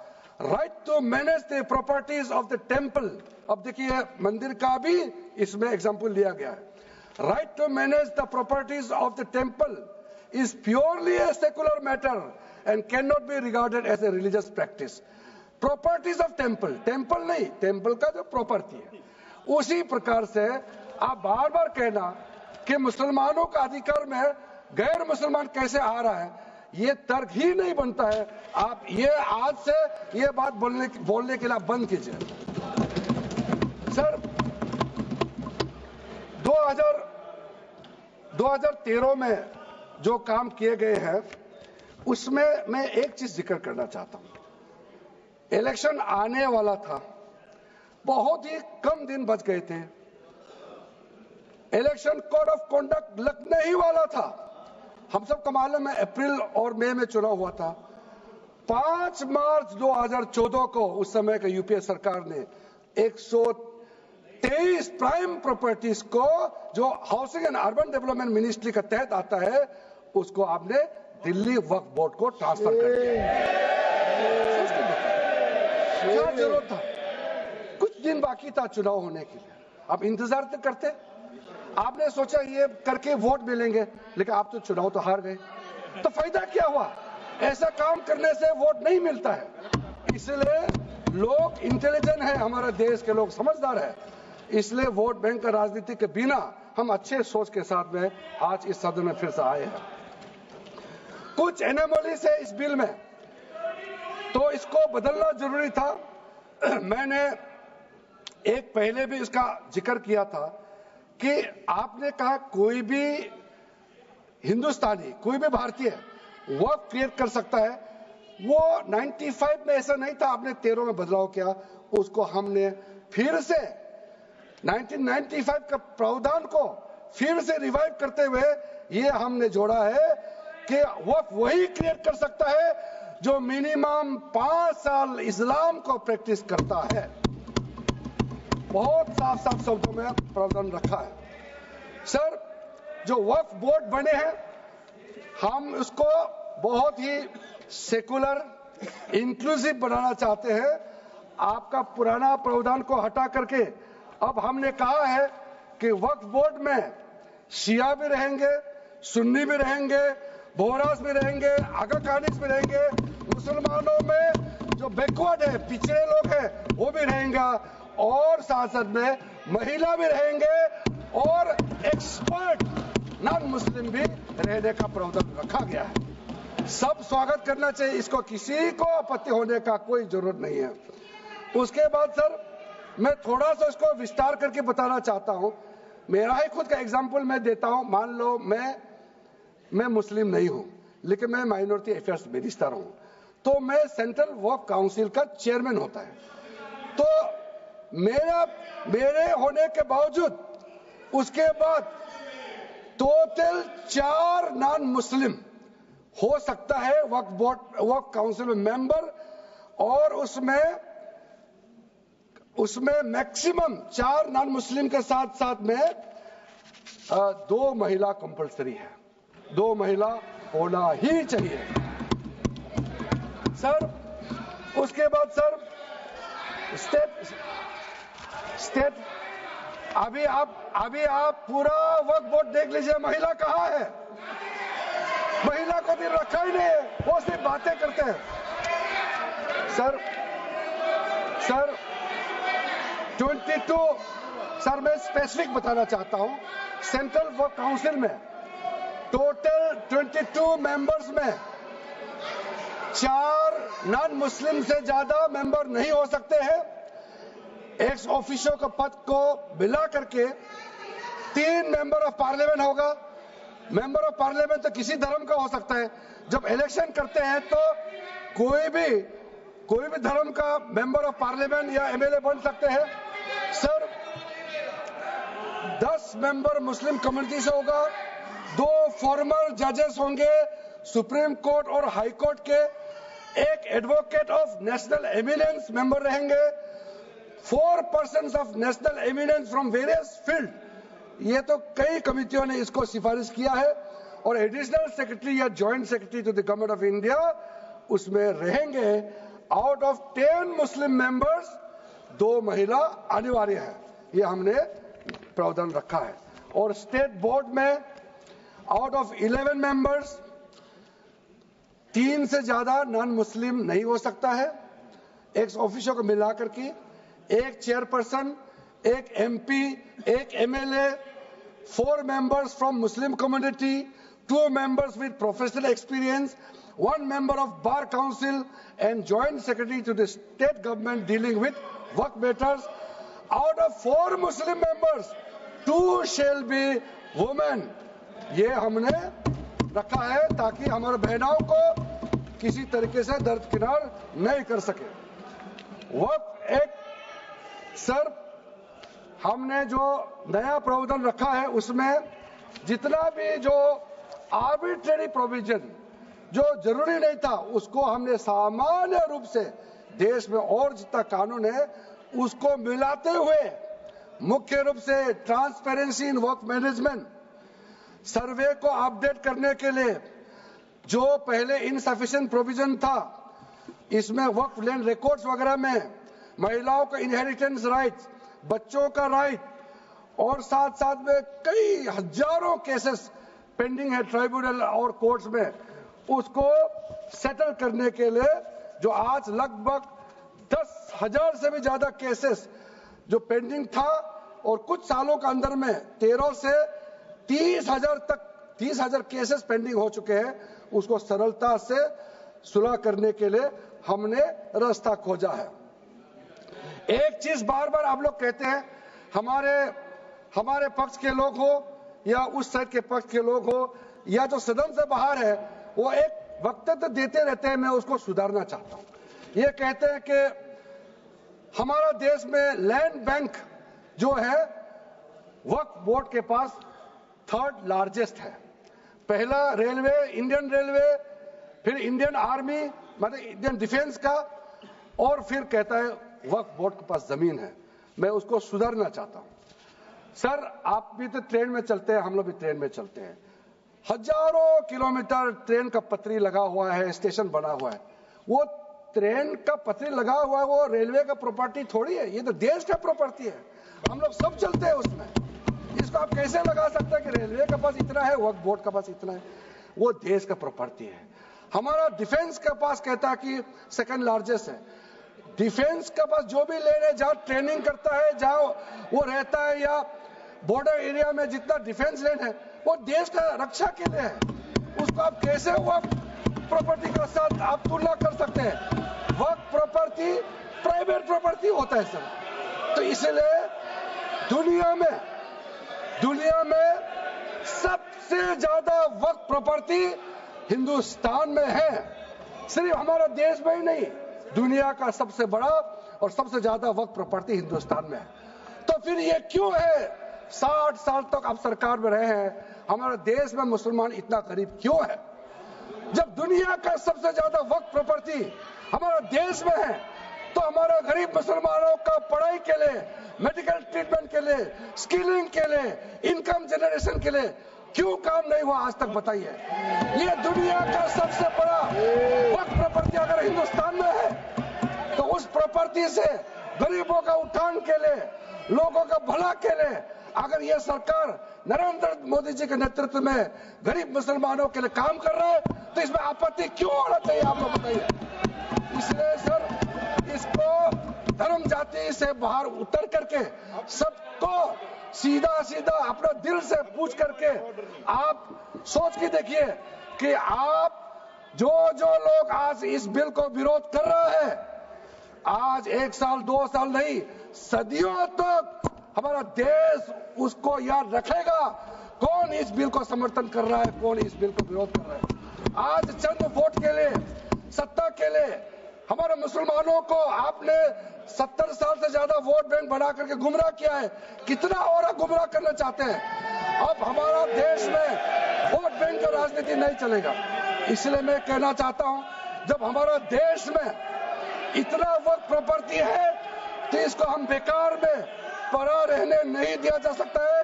right to manage the properties of the temple. अब देखिए मंदिर का भी इसमें एग्जांपल लिया गया है। Right to manage the properties of the temple is purely a secular matter and can not be regarded as a religious practice. Properties of temple नहीं, टेम्पल का जो प्रॉपर्टी है। उसी प्रकार से आप बार बार कहना कि मुसलमानों का अधिकार में गैर मुसलमान कैसे आ रहा है, ये तर्क ही नहीं बनता है। आप ये आज से ये बात बोलने के लिए बंद कीजिए। सर 2013 में जो काम किए गए हैं उसमें मैं एक चीज जिक्र करना चाहता हूं। इलेक्शन आने वाला था, बहुत ही कम दिन बच गए थे, इलेक्शन कोड ऑफ कॉन्डक्ट लगने ही वाला था। हम सबको मालूम है अप्रैल और मई में चुनाव हुआ था। 5 मार्च 2014 को उस समय का यूपीए सरकार ने 123 प्राइम प्रॉपर्टीज को जो housing and urban development ministry का तहत आता है उसको आपने दिल्ली वक्फ बोर्ड को ट्रांसफर कर दिया। क्या जरूरत था, कुछ दिन बाकी था चुनाव होने के लिए, आप इंतजार तो करते। आपने सोचा ये करके वोट मिलेंगे, लेकिन आप तो चुनाव तो हार गए, तो फायदा क्या हुआ। ऐसा काम करने से वोट नहीं मिलता है। इसलिए लोग इंटेलिजेंट है, हमारे देश के लोग समझदार है, इसलिए वोट बैंक का राजनीति के बिना हम अच्छे सोच के साथ में आज इस सदन में फिर से आए हैं। कुछ एनोमलीज है इस बिल में, तो इसको बदलना जरूरी था। मैंने एक पहले भी इसका जिक्र किया था कि आपने कहा कोई भी हिंदुस्तानी, कोई भी भारतीय वक्फ क्रिएट कर सकता है। वो 95 में ऐसा नहीं था, आपने 13 में बदलाव किया, उसको हमने फिर से 1995 का प्रावधान को फिर से रिवाइव करते हुए ये हमने जोड़ा है कि वक्फ वही क्रिएट कर सकता है जो मिनिमम 5 साल इस्लाम को प्रैक्टिस करता है। बहुत साफ शब्दों में प्रावधान रखा है। सर, जो वक्फ बोर्ड बने हैं हम उसको बहुत ही सेकुलर इंक्लूसिव बनाना चाहते हैं। आपका पुराना प्रावधान को हटा करके अब हमने कहा है कि वक्फ बोर्ड में शिया भी रहेंगे, सुन्नी भी रहेंगे, बोहरास भी रहेंगे, आगा खानिक्स भी रहेंगे, मुसलमानों में जो बैकवर्ड है, पिछड़े लोग हैं वो भी रहेंगे, और साथ साथ में महिला भी रहेंगे और एक्सपर्ट नॉन मुस्लिम भी रहने का प्रावधान रखा गया है। सब स्वागत करना चाहिए, इसको किसी को आपत्ति होने का कोई जरूरत नहीं है। उसके बाद सर मैं थोड़ा सा इसको विस्तार करके बताना चाहता हूं। मेरा ही खुद का एग्जांपल मैं देता हूं। मान लो मैं मुस्लिम नहीं हूं, लेकिन मैं माइनॉरिटी अफेयर्स मिनिस्टर हूं, तो मैं सेंट्रल वक्फ काउंसिल का चेयरमैन होता है। तो मेरे होने के बावजूद उसके बाद टोटल 4 नॉन मुस्लिम हो सकता है वक्फ काउंसिल में मेंबर, और उसमें मैक्सिमम 4 नॉन मुस्लिम के साथ साथ में 2 महिला कंपलसरी है। 2 महिला होना ही चाहिए सर। उसके बाद सर स्टेट अभी आप पूरा वक्फ बोर्ड देख लीजिए, महिला कहाँ है? महिला को भी रखा ही नहीं है, वो सिर्फ बातें करते हैं। सर 22 सर मैं स्पेसिफिक बताना चाहता हूं। सेंट्रल वक्फ काउंसिल में टोटल 22 मेंबर्स में 4 नॉन मुस्लिम से ज्यादा मेंबर नहीं हो सकते हैं। एक्स ऑफिशियो के पद को मिला करके 3 मेंबर ऑफ पार्लियामेंट होगा। मेंबर ऑफ पार्लियामेंट तो किसी धर्म का हो सकता है। जब इलेक्शन करते हैं तो कोई भी धर्म का मेंबर ऑफ पार्लियामेंट या एमएलए बन सकते हैं। सर 10 मेंबर मुस्लिम कम्युनिटी से होगा, 2 फॉर्मर जजेस होंगे सुप्रीम कोर्ट और हाई कोर्ट के, 1 advocate of national eminence member रहेंगे, 4 persons of national eminence from various field. ये तो कई कमिटियों ने इसको सिफारिश किया है। और एडिशनल सेक्रेटरी या joint secretary to the government of India उसमें रहेंगे। आउट ऑफ 10 मुस्लिम मेंबर्स 2 महिला अनिवार्य है, ये हमने प्रावधान रखा है। और स्टेट बोर्ड में आउट ऑफ 11 मेंबर्स 3 से ज्यादा नॉन मुस्लिम नहीं हो सकता है। एक्स ऑफिसर को मिलाकर के 1 chairperson, 1 MP, 1 MLA, 4 members from Muslim community, 2 members with professional experience, 1 member of Bar Council and Joint Secretary to the state government dealing with work matters. Out of 4 Muslim members, 2 shall be women. ये हमने रखा है ताकि हमारे बहनों को किसी तरीके से दरकिनार नहीं कर सके। वक्फ एक्ट सर हमने जो नया प्रावधान रखा है उसमें जितना भी जो आर्बिट्रेरी प्रोविजन जो जरूरी नहीं था उसको हमने सामान्य रूप से देश में और जितना कानून है उसको मिलाते हुए मुख्य रूप से ट्रांसपेरेंसी इन वर्क मैनेजमेंट, सर्वे को अपडेट करने के लिए जो पहले इनसफिशिएंट प्रोविजन था, इसमें वक्फ लैंड रिकॉर्ड्स वगैरह में महिलाओं का इनहेरिटेंस राइट, बच्चों का राइट, और साथ साथ में कई हजारों केसेस पेंडिंग है ट्राइब्यूनल और कोर्ट्स में, उसको सेटल करने के लिए जो आज लगभग 10,000 से भी ज्यादा केसेस जो पेंडिंग था और कुछ सालों के अंदर में 13 से 30,000 केसेस पेंडिंग हो चुके हैं, उसको सरलता से सुलह करने के लिए हमने रास्ता खोजा है। एक चीज बार बार आप लोग कहते हैं, हमारे पक्ष के लोग हो या उस साइड के पक्ष के लोग हो या जो सदन से बाहर है, वो एक वक्तव्य देते रहते हैं, मैं उसको सुधारना चाहता हूं। ये कहते हैं कि हमारा देश में लैंड बैंक जो है वक्फ बोर्ड के पास 3rd लार्जेस्ट है। पहला रेलवे, इंडियन रेलवे, फिर इंडियन आर्मी मतलब इंडियन डिफेंस का, और फिर कहता है वक्फ बोर्ड के पास जमीन है। मैं उसको सुधारना चाहता हूं। सर आप भी तो ट्रेन में चलते हैं, हम लोग भी ट्रेन में चलते हैं, हजारों किलोमीटर ट्रेन का पटरी लगा हुआ है, स्टेशन बना हुआ है। वो ट्रेन का पटरी लगा हुआ है, वो रेलवे का प्रॉपर्टी थोड़ी है, ये तो देश का प्रॉपर्टी है, हम लोग सब चलते हैं उसमें। इसको आप कैसे लगा सकते हैं कि रेलवे के पास इतना है, वक्फ बोर्ड के पास इतना है? वो देश का प्रॉपर्टी है। हमारा डिफेंस के पास कहता है कि 2nd लार्जेस्ट है। डिफेंस के पास जो भी लैंड है, जहां ट्रेनिंग करता है, जहां वो रहता है, या बॉर्डर एरिया में जितना डिफेंस लैंड है वो देश का रक्षा के लिए है। उसको आप कैसे वक्फ प्रॉपर्टी के साथ आप तुलना कर सकते हैं। वक्फ प्रॉपर्टी प्राइवेट प्रॉपर्टी होता है सर। तो इसलिए दुनिया में सबसे ज्यादा वक्फ प्रॉपर्टी हिंदुस्तान में है। सिर्फ हमारा देश में ही नहीं, दुनिया का सबसे बड़ा और सबसे ज्यादा वक्फ प्रॉपर्टी हिंदुस्तान में है। तो फिर ये क्यों है 60 साल तक आप सरकार में रहे हैं, हमारे देश में मुसलमान इतना गरीब क्यों है? जब दुनिया का सबसे ज्यादा वक्फ प्रॉपर्टी हमारा देश में है, तो हमारा गरीब मुसलमानों का पढ़ाई के लिए, मेडिकल ट्रीटमेंट के लिए, स्किलिंग के लिए, इनकम जनरेशन के लिए क्यों काम नहीं हुआ आज तक बताइए? ये दुनिया का सबसे बड़ा वक्फ प्रॉपर्टी अगर हिंदुस्तान में है, तो उस प्रॉपर्टी से गरीबों का उत्थान के लिए, लोगों का भला के लिए अगर ये सरकार नरेंद्र मोदी जी के नेतृत्व में गरीब मुसलमानों के लिए काम कर रहा है, तो इसमें आपत्ति क्यों होना चाहिए आप लोग बताइए? इसलिए सर इसको धर्म जाति से बाहर उतर करके सबको सीधा अपना दिल से पूछ करके आप सोच के देखिए कि आप जो लोग आज इस बिल को विरोध कर रहा है, आज 1 साल 2 साल नहीं, सदियों तक हमारा देश उसको याद रखेगा कौन इस बिल को समर्थन कर रहा है, कौन इस बिल को विरोध कर रहा है। आज चंद वोट के लिए, सत्ता के लिए हमारे मुसलमानों को आपने 70 साल से ज्यादा वोट बैंक बना करके गुमराह किया है। कितना और गुमराह करना चाहते हैं? अब हमारा देश में वोट बैंक का राजनीति नहीं चलेगा। इसलिए मैं कहना चाहता हूं, जब हमारा देश में इतना वक्फ प्रॉपर्टी है, तो इसको हम बेकार में पड़ा रहने नहीं दिया जा सकता है।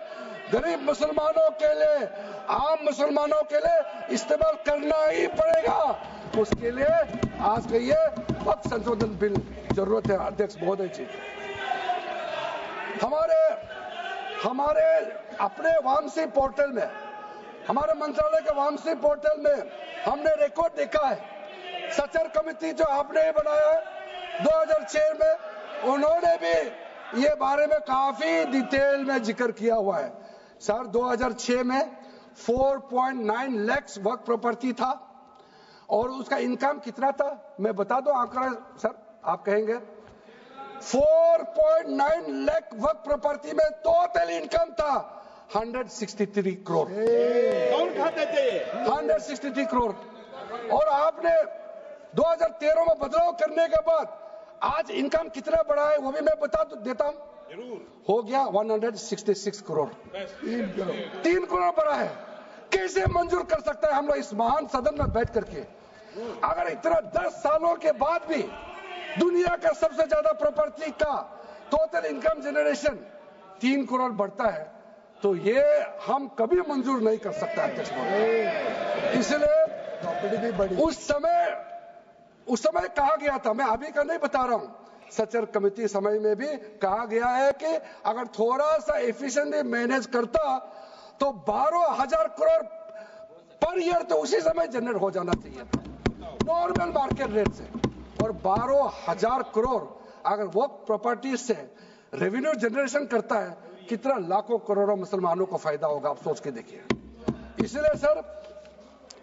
गरीब मुसलमानों के लिए, आम मुसलमानों के लिए इस्तेमाल करना ही पड़ेगा। उसके लिए आज के ये वक्फ संशोधन बिल जरूरत है अध्यक्ष महोदय जी। हमारे अपने वामसी पोर्टल में, हमारे मंत्रालय के वामसी पोर्टल में हमने रिकॉर्ड देखा है। सचर कमेटी जो आपने बनाया है 2006 में, उन्होंने भी ये बारे में काफी डिटेल में जिक्र किया हुआ है। सर 2006 में 4.9 लाख वक्फ प्रॉपर्टी था और उसका इनकम कितना था मैं बता दूं आंकड़ा सर, आप कहेंगे 4.9 लाख वक्फ प्रॉपर्टी में टोटल इनकम था 163 करोड़। कौन खाते थे? 163 करोड़। और आपने 2013 में बदलाव करने के बाद आज इनकम कितना बढ़ा है वो भी मैं बता देता हूं। हो गया 166 करोड़। 3 करोड़ बढ़ा है। कैसे मंजूर कर सकता है हम लोग इस महान सदन में बैठ करके? अगर इतना 10 सालों के बाद भी दुनिया का सबसे ज्यादा प्रॉपर्टी का टोटल इनकम जनरेशन 3 करोड़ बढ़ता है, तो ये हम कभी मंजूर नहीं कर सकता अध्यक्ष महोदय। इसलिए उस समय कहा गया था, मैं अभी का नहीं बता रहा हूं, सचर कमेटी समय में भी कहा गया है कि अगर थोड़ा सा एफिशिएंटली मैनेज करता तो 12,000 करोड़ पर ईयर तो उसी समय जनरेट हो जाना चाहिए था नॉर्मल मार्केट रेट से। और 12,000 करोड़ अगर वो प्रॉपर्टी से रेवेन्यू जनरेशन करता है, कितना लाखों करोड़ों मुसलमानों को फायदा होगा, आप सोच के देखिए। इसलिए सर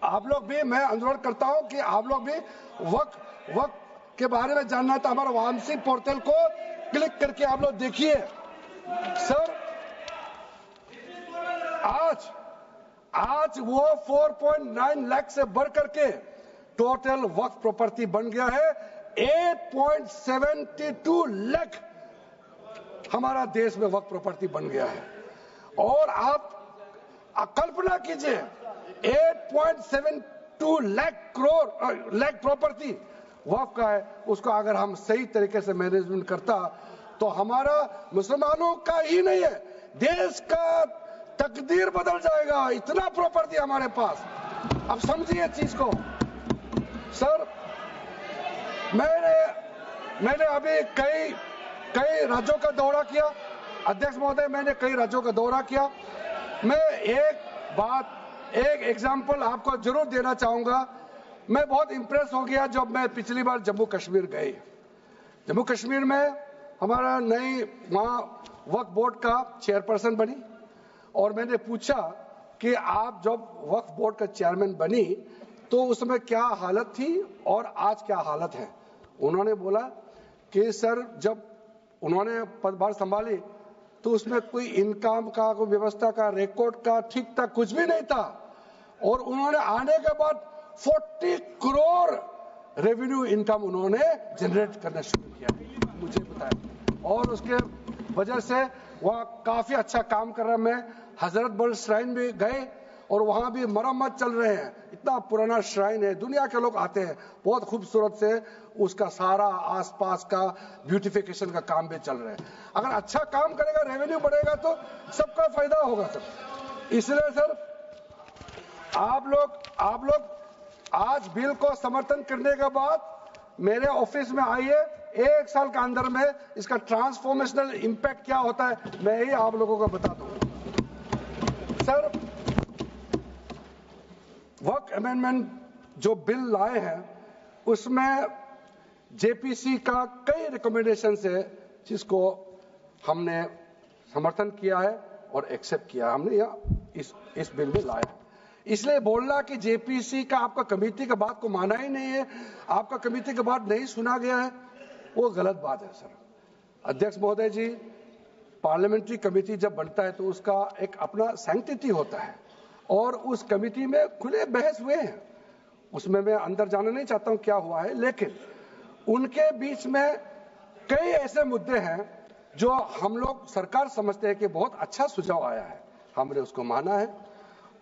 आप लोग भी, मैं अनुरोध करता हूं कि आप लोग भी वक्फ के बारे में जानना है तो हमारा वामसी पोर्टल को क्लिक करके आप लोग देखिए। सर आज वो 4.9 लाख से बढ़ करके टोटल वक्फ प्रॉपर्टी बन गया है 8.72 लाख। हमारा देश में वक्फ प्रॉपर्टी बन गया है। और आप कल्पना कीजिए 8.72 लाख प्रॉपर्टी वक्फ का है, उसको अगर हम सही तरीके से मैनेजमेंट करता तो हमारा मुसलमानों का ही नहीं है, देश का तकदीर बदल जाएगा। इतना प्रॉपर्टी हमारे पास। अब समझिए चीज को। सर मैंने अभी कई राज्यों का दौरा किया अध्यक्ष महोदय, मैंने कई राज्यों का दौरा किया। मैं एक एग्जांपल आपको जरूर देना चाहूंगा। मैं बहुत इंप्रेस हो गया जब मैं पिछली बार जम्मू कश्मीर गई। जम्मू कश्मीर में हमारा नई वहां वक्फ बोर्ड का चेयरपर्सन बनी और मैंने पूछा कि आप जब वक्फ बोर्ड का चेयरमैन बनी तो उसमें क्या हालत थी और आज क्या हालत है। उन्होंने बोला कि सर जब उन्होंने पदभार संभाली तो उसमें कोई इनकम का, कोई व्यवस्था का, रिकॉर्ड का ठीक ठाक कुछ भी नहीं था, और उन्होंने आने के बाद 40 करोड़ रेवेन्यू इनकम उन्होंने जनरेट करना शुरू किया, मुझे बताया, और उसके वजह से वह काफी अच्छा काम कर रहा है। मैं हजरत बल श्राइन भी गए और वहां भी मरम्मत चल रहे हैं, इतना पुराना श्राइन है, दुनिया के लोग आते हैं, बहुत खूबसूरत से उसका सारा आसपास का ब्यूटिफिकेशन का काम भी चल रहा है। अगर अच्छा काम करेगा, रेवेन्यू बढ़ेगा तो सबका फायदा होगा सर। इसलिए सर आप लोग आज बिल को समर्थन करने के बाद मेरे ऑफिस में आइए, 1 साल के अंदर में इसका ट्रांसफॉर्मेशनल इंपैक्ट क्या होता है मैं ही आप लोगों को बता दूंगा। सर वर्क अमेंडमेंट जो बिल लाए हैं उसमें जेपीसी का कई रिकमेंडेशंस है जिसको हमने समर्थन किया है और एक्सेप्ट किया, हमने इस बिल में लाया। इसलिए बोलना कि जेपीसी का आपका कमेटी की बात को माना ही नहीं है, आपका कमेटी की बात नहीं सुना गया है, वो गलत बात है सर। अध्यक्ष महोदय जी, पार्लियामेंट्री कमेटी जब बनता है तो उसका एक अपना सैंक्टिटी होता है और उस कमेटी में खुले बहस हुए हैं, उसमें मैं अंदर जाना नहीं चाहता हूं क्या हुआ है, लेकिन उनके बीच में कई ऐसे मुद्दे हैं जो हम लोग सरकार समझते हैं कि बहुत अच्छा सुझाव आया है, हमने उसको माना है,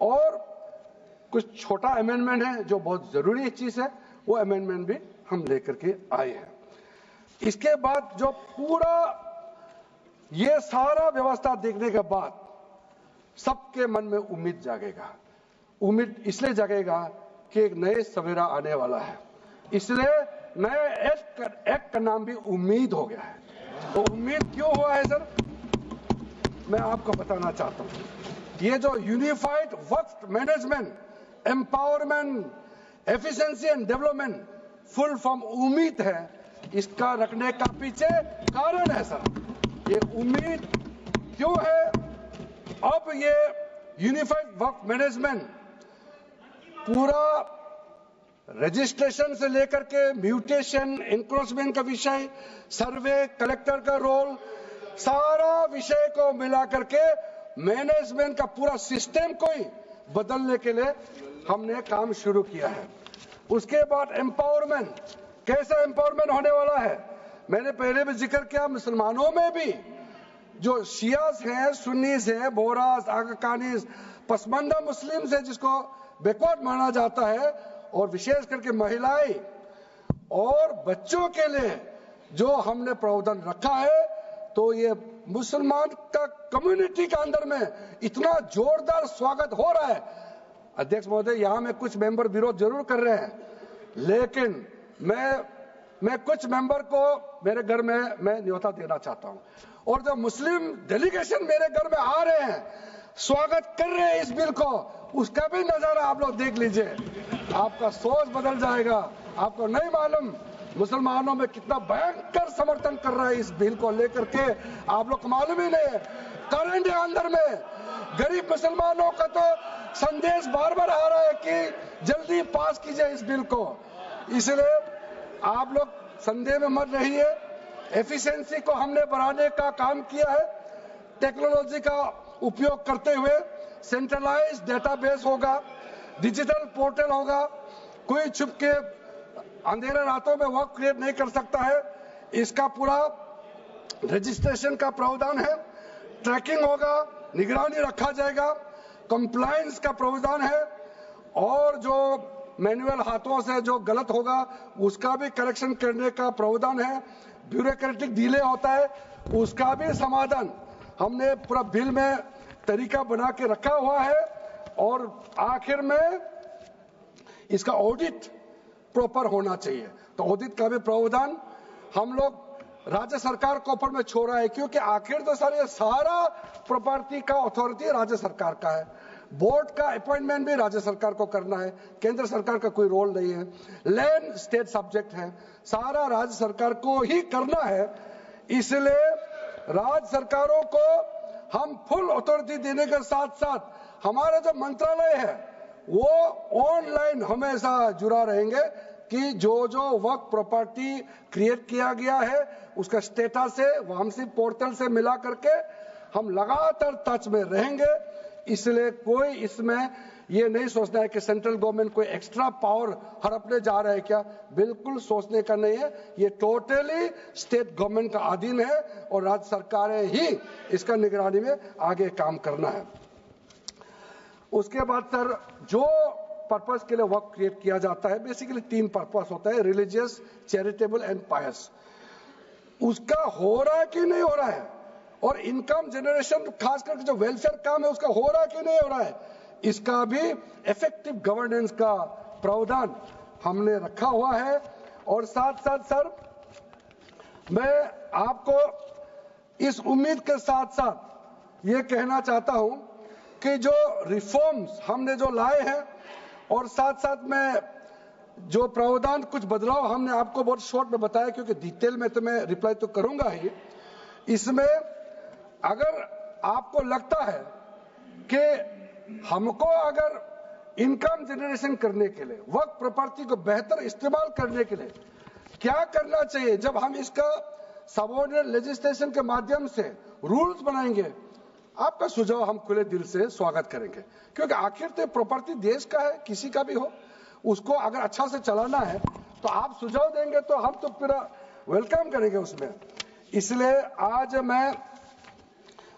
और कुछ छोटा अमेंडमेंट है जो बहुत जरूरी चीज है, वो अमेंडमेंट भी हम लेकर के आए हैं। इसके बाद जो पूरा ये सारा व्यवस्था देखने के बाद सबके मन में उम्मीद जागेगा। उम्मीद इसलिए जागेगा कि एक नए सवेरा आने वाला है, इसलिए नए एक्ट का नाम भी उम्मीद हो गया है। तो उम्मीद क्यों हुआ है सर, मैं आपको बताना चाहता हूं। ये जो unified work management, empowerment, efficiency and development, full form उम्मीद है, इसका रखने का पीछे कारण है सर। ये उम्मीद क्यों है, अब ये यूनिफाइड वर्क मैनेजमेंट पूरा रजिस्ट्रेशन से लेकर के म्यूटेशन, इंक्रोचमेंट का विषय, सर्वे, कलेक्टर का रोल, सारा विषय को मिला करके मैनेजमेंट का पूरा सिस्टम को ही बदलने के लिए हमने काम शुरू किया है। उसके बाद एम्पावरमेंट, कैसा एम्पावरमेंट होने वाला है, मैंने पहले भी जिक्र किया, मुसलमानों में भी जो शियास हैं, सुन्नीस हैं, बोरास, आकाकानीस, पसमानदा मुस्लिम्स है जिसको बैकवर्ड माना जाता है, और विशेष करके महिलाएं और बच्चों के लिए जो हमने प्रावधान रखा है, तो ये मुसलमान का कम्युनिटी के अंदर में इतना जोरदार स्वागत हो रहा है। अध्यक्ष महोदय, यहां में कुछ मेंबर विरोध जरूर कर रहे हैं, लेकिन मैं कुछ मेंबर को मेरे घर में मैं न्योता देना चाहता हूं, और जो मुस्लिम डेलीगेशन मेरे घर में आ रहे हैं, स्वागत कर रहे हैं इस बिल को, उसका भी नजारा आप लोग देख लीजिए, आपका सोच बदल जाएगा। आपको नहीं मालूम मुसलमानों में कितना भयंकर समर्थन कर रहा है इस बिल को लेकर के, आप लोग को मालूम ही नहीं है। करंट अंदर में गरीब मुसलमानों का तो संदेश बार बार आ रहा है कि जल्दी पास कीजिए इस बिल को, इसलिए आप लोग संदेह में मत रहिए। एफिशिएंसी को हमने बढ़ाने का काम किया है, टेक्नोलॉजी का उपयोग करते हुए सेंट्रलाइज डेटाबेस होगा, डिजिटल पोर्टल होगा, कोई छुप के अंधेरे रातों में वर्क क्रिएट नहीं कर सकता है, इसका पूरा रजिस्ट्रेशन का प्रावधान है, ट्रैकिंग होगा, निगरानी रखा जाएगा, कंप्लायंस का प्रावधान है, और जो मैनुअल हाथों से जो गलत होगा उसका भी करेक्शन करने का प्रावधान है, ब्यूरोक्रेटिक डिले होता है उसका भी समाधान हमने पूरा बिल में तरीका बना के रखा हुआ है, और आखिर में इसका ऑडिट प्रॉपर होना चाहिए, तो ऑडिट का भी प्रावधान हम लोग राज्य सरकार को ऊपर में छोड़ा है, क्योंकि आखिर तो सर ये सारा प्रॉपर्टी का अथॉरिटी राज्य सरकार का है, बोर्ड का अपॉइंटमेंट भी राज्य सरकार को करना है, केंद्र सरकार का कोई रोल नहीं है, लैंड स्टेट सब्जेक्ट है, सारा राज्य सरकार को ही करना है। इसलिए राज्य सरकारों को हम फुल अथॉरिटी देने के साथ साथ हमारा जो मंत्रालय है वो ऑनलाइन हमेशा जुड़ा रहेंगे कि जो वक्फ प्रॉपर्टी क्रिएट किया गया है उसका स्टेटस है वामसी पोर्टल से मिला करके हम लगातार टच में रहेंगे। इसलिए कोई इसमें ये नहीं सोचना है कि सेंट्रल गवर्नमेंट कोई एक्स्ट्रा पावर हड़पने जा रहा है क्या, बिल्कुल सोचने का नहीं है। ये टोटली स्टेट गवर्नमेंट का अधीन है और राज्य सरकारें ही इसका निगरानी में आगे काम करना है। उसके बाद सर जो पर्पस के लिए वर्क क्रिएट किया जाता है, बेसिकली 3 पर्पस होता है, रिलीजियस, चैरिटेबल एंड पायस। उसका हो रहा है कि नहीं हो रहा है, और इनकम जनरेशन खास करके जो वेलफेयर काम है उसका हो रहा है कि नहीं हो रहा है, इसका भी इफेक्टिव गवर्नेंस का प्रावधान हमने रखा हुआ है। और साथ साथ सर मैं आपको इस उम्मीद के साथ साथ ये कहना चाहता हूं कि जो रिफॉर्म्स हमने जो लाए हैं और साथ साथ में जो प्रावधान कुछ बदलाव हमने आपको बहुत शॉर्ट में बताया, क्योंकि डिटेल में तो मैं रिप्लाई तो करूंगा ही। इसमें अगर आपको लगता है कि हमको अगर इनकम जनरेशन करने के लिए वक्फ प्रॉपर्टी को बेहतर इस्तेमाल करने के लिए क्या करना चाहिए, जब हम इसका सबऑर्डिनेट लेजिस्लेशन के माध्यम से रूल्स बनाएंगे, आपका सुझाव हम खुले दिल से स्वागत करेंगे। क्योंकि आखिर तो प्रॉपर्टी देश का है, किसी का भी हो, उसको अगर अच्छा से चलाना है तो आप सुझाव देंगे तो हम तो पूरा वेलकम करेंगे उसमें। इसलिए आज मैं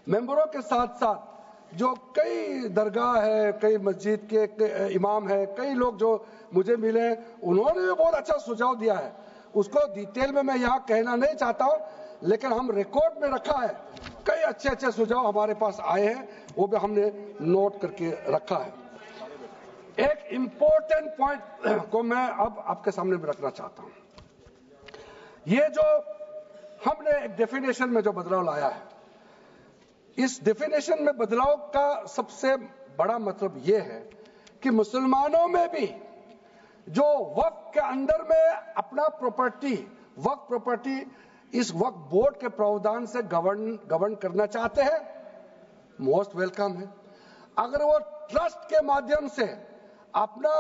मेंबरों के साथ साथ जो कई दरगाह है, कई मस्जिद के इमाम है, कई लोग जो मुझे मिले, उन्होंने भी बहुत अच्छा सुझाव दिया है। उसको डिटेल में मैं यहाँ कहना नहीं चाहता हूँ, लेकिन हम रिकॉर्ड में रखा है। कई अच्छे अच्छे सुझाव हमारे पास आए हैं, वो भी हमने नोट करके रखा है। एक इंपॉर्टेंट पॉइंट को मैं अब आपके सामने भी रखना चाहता हूं। ये जो हमने एक डेफिनेशन में जो बदलाव लाया है, इस डेफिनेशन में बदलाव का सबसे बड़ा मतलब ये है कि मुसलमानों में भी जो वक्फ के अंदर में अपना प्रॉपर्टी, वक्फ प्रॉपर्टी इस वक्फ बोर्ड के प्रावधान से गवर्न करना चाहते हैं, मोस्ट वेलकम है। अगर वो ट्रस्ट के माध्यम से अपना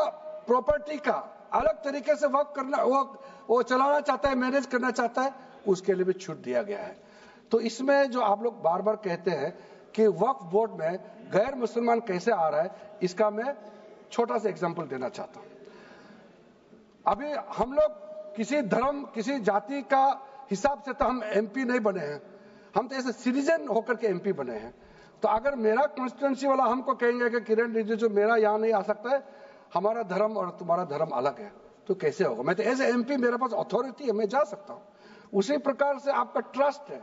प्रॉपर्टी का अलग तरीके से वर्क करना, वो चलाना चाहता है, मैनेज करना चाहता है, उसके लिए भी छूट दिया गया है। तो इसमें जो आप लोग बार बार कहते हैं कि वक्फ बोर्ड में गैर मुसलमान कैसे आ रहा है, इसका मैं छोटा सा एग्जांपल देना चाहता हूं। अभी हम लोग किसी धर्म, किसी जाति का हिसाब से तो हम एमपी नहीं बने हैं, हम तो ऐसे सिटीजन होकर के एमपी बने हैं। तो अगर मेरा कॉन्स्टिट्यूंसी वाला हमको कहेंगे कि किरण रिजिजू मेरा यहाँ नहीं आ सकता है, हमारा धर्म और तुम्हारा धर्म अलग है, तो कैसे होगा? मैं तो एज ए एमपी, मेरे पास अथॉरिटी है, मैं जा सकता हूँ। उसी प्रकार से आपका ट्रस्ट है,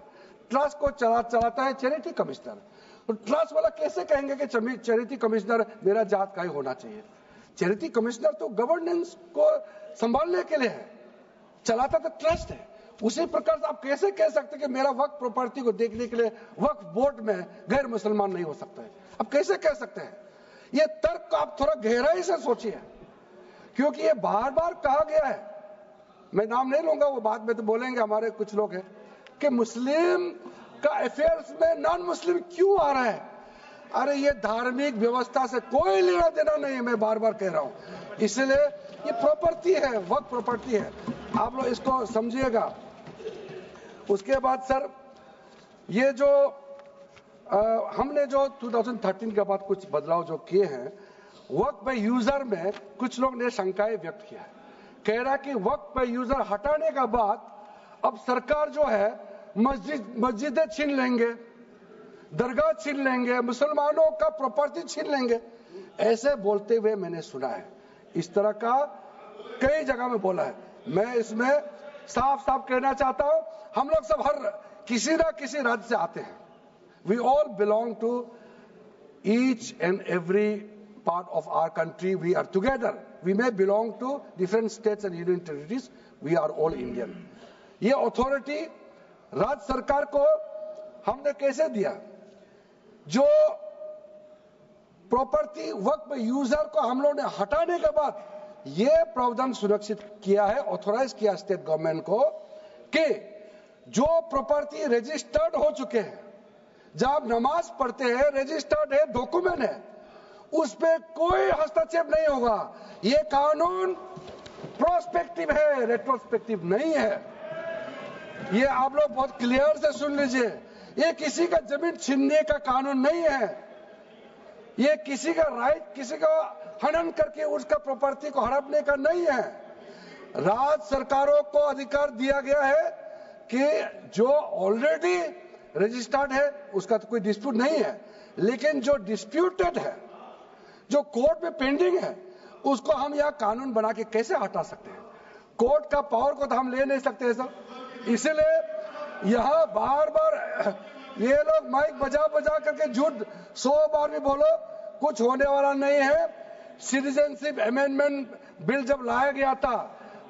ट्रस्ट को चलाता है चैरिटी कमिश्नर। तो ट्रस्ट वाला कैसे कहेंगे कि चैरिटी कमिश्नर मेरा जात का ही होना चाहिए? चैरिटी कमिश्नर तो गवर्नेंस को संभालने के लिए है, चलाता तो ट्रस्ट है। उसी प्रकार से आप कैसे कह सकते कि मेरा वक्फ प्रॉपर्टी को देखने के लिए वक्फ बोर्ड में गैर मुसलमान नहीं हो सकता है? आप कैसे कह सकते हैं? ये तर्क को आप थोड़ा गहराई से सोचिए, क्योंकि ये बार बार कहा गया है, मैं नाम नहीं लूंगा, वो बाद में तो बोलेंगे हमारे कुछ लोग हैं कि मुस्लिम का अफेयर्स में नॉन मुस्लिम क्यों आ रहा है। अरे ये धार्मिक व्यवस्था से कोई लेना देना नहीं है, मैं बार बार कह रहा हूं। इसलिए ये प्रॉपर्टी है, वक्फ प्रॉपर्टी है, आप लोग इसको समझिएगा। उसके बाद सर ये जो हमने जो 2013 के बाद कुछ बदलाव जो किए हैं, वक्फ बाय यूजर में कुछ लोग ने शंकाएं व्यक्त किया है, कह रहा कि वक्फ बाय यूजर हटाने के बाद अब सरकार जो है मस्जिदें छीन लेंगे, दरगाह छीन लेंगे, मुसलमानों का प्रॉपर्टी छीन लेंगे, ऐसे बोलते हुए मैंने सुना है। इस तरह का कई जगह में बोला है। मैं इसमें साफ साफ कहना चाहता हूं, हम लोग सब हर किसी ना किसी राज्य से आते हैं। We all belong to each and every part of our country. We are together. We may belong to different states and union territories. We are all Indian. ये अथॉरिटी राज्य सरकार को हमने कैसे दिया? जो प्रॉपर्टी वक्फ यूजर को हम लोगों ने हटाने के बाद ये प्रावधान सुरक्षित किया है, ऑथोराइज किया स्टेट गवर्नमेंट को कि जो प्रॉपर्टी रजिस्टर्ड हो चुके हैं, जब आप नमाज पढ़ते हैं, रजिस्टर्ड है, डॉक्यूमेंट है, उस पे कोई हस्तक्षेप नहीं होगा। ये कानून प्रोस्पेक्टिव है, रेट्रोस्पेक्टिव नहीं है। ये आप लोग बहुत क्लियर से सुन लीजिए, ये किसी का जमीन छीनने का कानून नहीं है। ये किसी का राइट, किसी का हनन करके उसका प्रॉपर्टी को हड़पने का नहीं है। राज्य सरकारों को अधिकार दिया गया है कि जो ऑलरेडी रजिस्टर्ड है उसका तो कोई डिस्प्यूट नहीं है, लेकिन जो डिस्प्यूटेड है, जो कोर्ट में पेंडिंग है, उसको हम यहाँ कानून बना के कैसे हटा सकते हैं? कोर्ट का पावर को तो हम ले नहीं सकते सर। इसलिए यहाँ बार बार ये लोग माइक बजा बजा करके झूठ 100 बार भी बोलो, कुछ होने वाला नहीं है। सिटीजनशिप अमेंडमेंट बिल जब लाया गया था,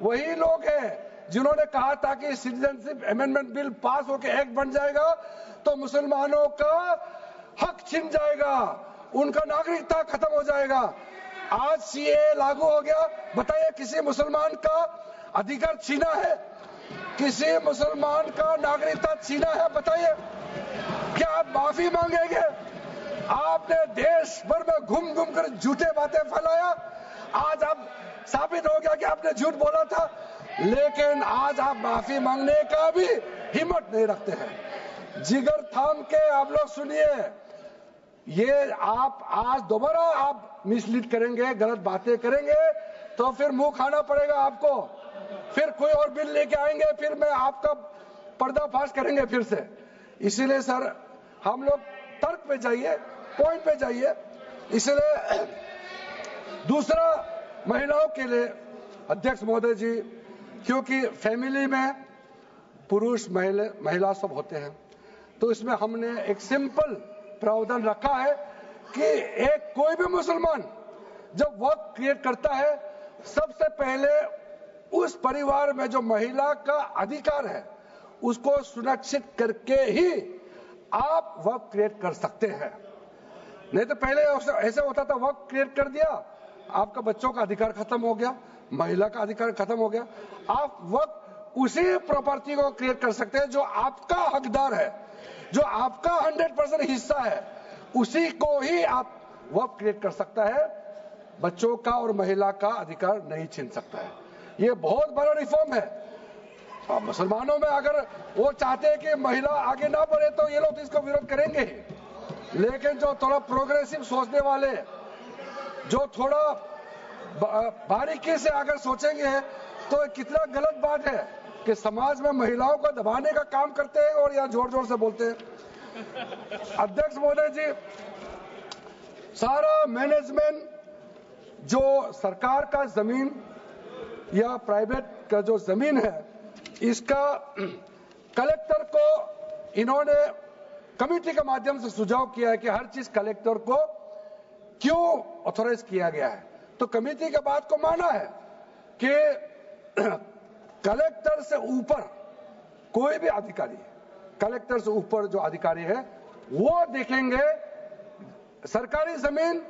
वही लोग हैं जिन्होंने कहा था कि सिटीजनशिप अमेंडमेंट बिल पास होकर एक्ट बन जाएगा तो मुसलमानों का हक छिन जाएगा, उनका नागरिकता खत्म हो जाएगा। आज सीए लागू हो गया, बताइए किसी मुसलमान का अधिकार छीना है? किसी मुसलमान का नागरिकता छीना है? बताइए, क्या आप माफी मांगेंगे? आपने देश भर में घूम घूम कर झूठे बातें फैलाया, आज आप साबित हो गया कि आपने झूठ बोला था, लेकिन आज आप माफी मांगने का भी हिम्मत नहीं रखते हैं। जिगर थाम के आप लोग सुनिए, ये आप आज दोबारा आप मिसलीड करेंगे, गलत बातें करेंगे तो फिर मुंह खाना पड़ेगा आपको। फिर कोई और बिल लेके आएंगे, फिर मैं आपका पर्दाफाश करेंगे फिर से। इसीलिए सर हम लोग तर्क पे जाइए, पॉइंट पे जाइए। इसलिए दूसरा, महिलाओं के लिए अध्यक्ष महोदय जी, क्योंकि फैमिली में पुरुष महिला सब होते हैं, तो इसमें हमने एक सिंपल प्रावधान रखा है कि एक कोई भी मुसलमान जब वर्क क्रिएट करता है, सबसे पहले उस परिवार में जो महिला का अधिकार है उसको सुनिश्चित करके ही आप वर्क क्रिएट कर सकते हैं। नहीं तो पहले ऐसा होता था, वर्क क्रिएट कर दिया, आपका बच्चों का अधिकार खत्म हो गया, महिला का अधिकार खत्म हो गया। आप वर्क उसी प्रॉपर्टी को क्रिएट कर सकते हैं जो आपका हकदार है, जो आपका 100% हिस्सा है, उसी को ही आप वर्क क्रिएट कर सकता है। बच्चों का और महिला का अधिकार नहीं छीन सकता है। ये बहुत बड़ा रिफॉर्म है। मुसलमानों में अगर वो चाहते हैं कि महिला आगे ना बढ़े तो ये लोग इसको विरोध करेंगे ही, लेकिन जो थोड़ा प्रोग्रेसिव सोचने वाले, जो थोड़ा बारीकी से अगर सोचेंगे तो कितना गलत बात है कि समाज में महिलाओं को दबाने का काम करते हैं और यहाँ जोर जोर से बोलते हैं। अध्यक्ष महोदय जी, सारा मैनेजमेंट जो सरकार का जमीन या प्राइवेट का जो जमीन है, इसका कलेक्टर को इन्होंने कमेटी के माध्यम से सुझाव किया है कि हर चीज कलेक्टर को क्यों ऑथोराइज किया गया है। तो कमेटी के बात को माना है कि कलेक्टर से ऊपर कोई भी अधिकारी, कलेक्टर से ऊपर जो अधिकारी है वो देखेंगे सरकारी जमीन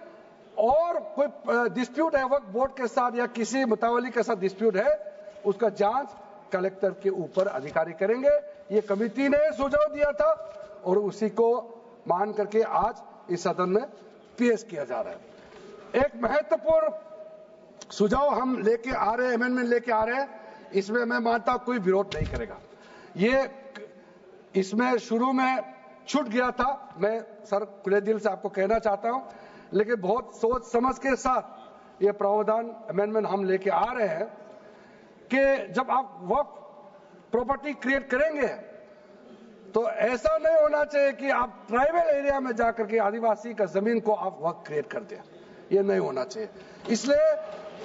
और कोई डिस्प्यूट है वक्फ बोर्ड के साथ या किसी मुतावली के साथ डिस्प्यूट है, उसका जांच कलेक्टर के ऊपर अधिकारी करेंगे। ये कमेटी ने सुझाव दिया था और उसी को मान करके आज इस सदन में पेश किया जा रहा है। एक महत्वपूर्ण सुझाव हम लेके आ रहे हैं, अमेंडमेंट लेके आ रहे हैं, इसमें मैं मानता हूं कोई विरोध नहीं करेगा। ये इसमें शुरू में छूट गया था, मैं सर खुले दिल से आपको कहना चाहता हूं, लेकिन बहुत सोच समझ के साथ ये प्रावधान अमेंडमेंट हम लेके आ रहे हैं कि जब आप वक्फ प्रॉपर्टी क्रिएट करेंगे तो ऐसा नहीं होना चाहिए कि आप ट्राइबल एरिया में जाकर के आदिवासी का जमीन को आप वक्फ क्रिएट कर दें, ये नहीं होना चाहिए। इसलिए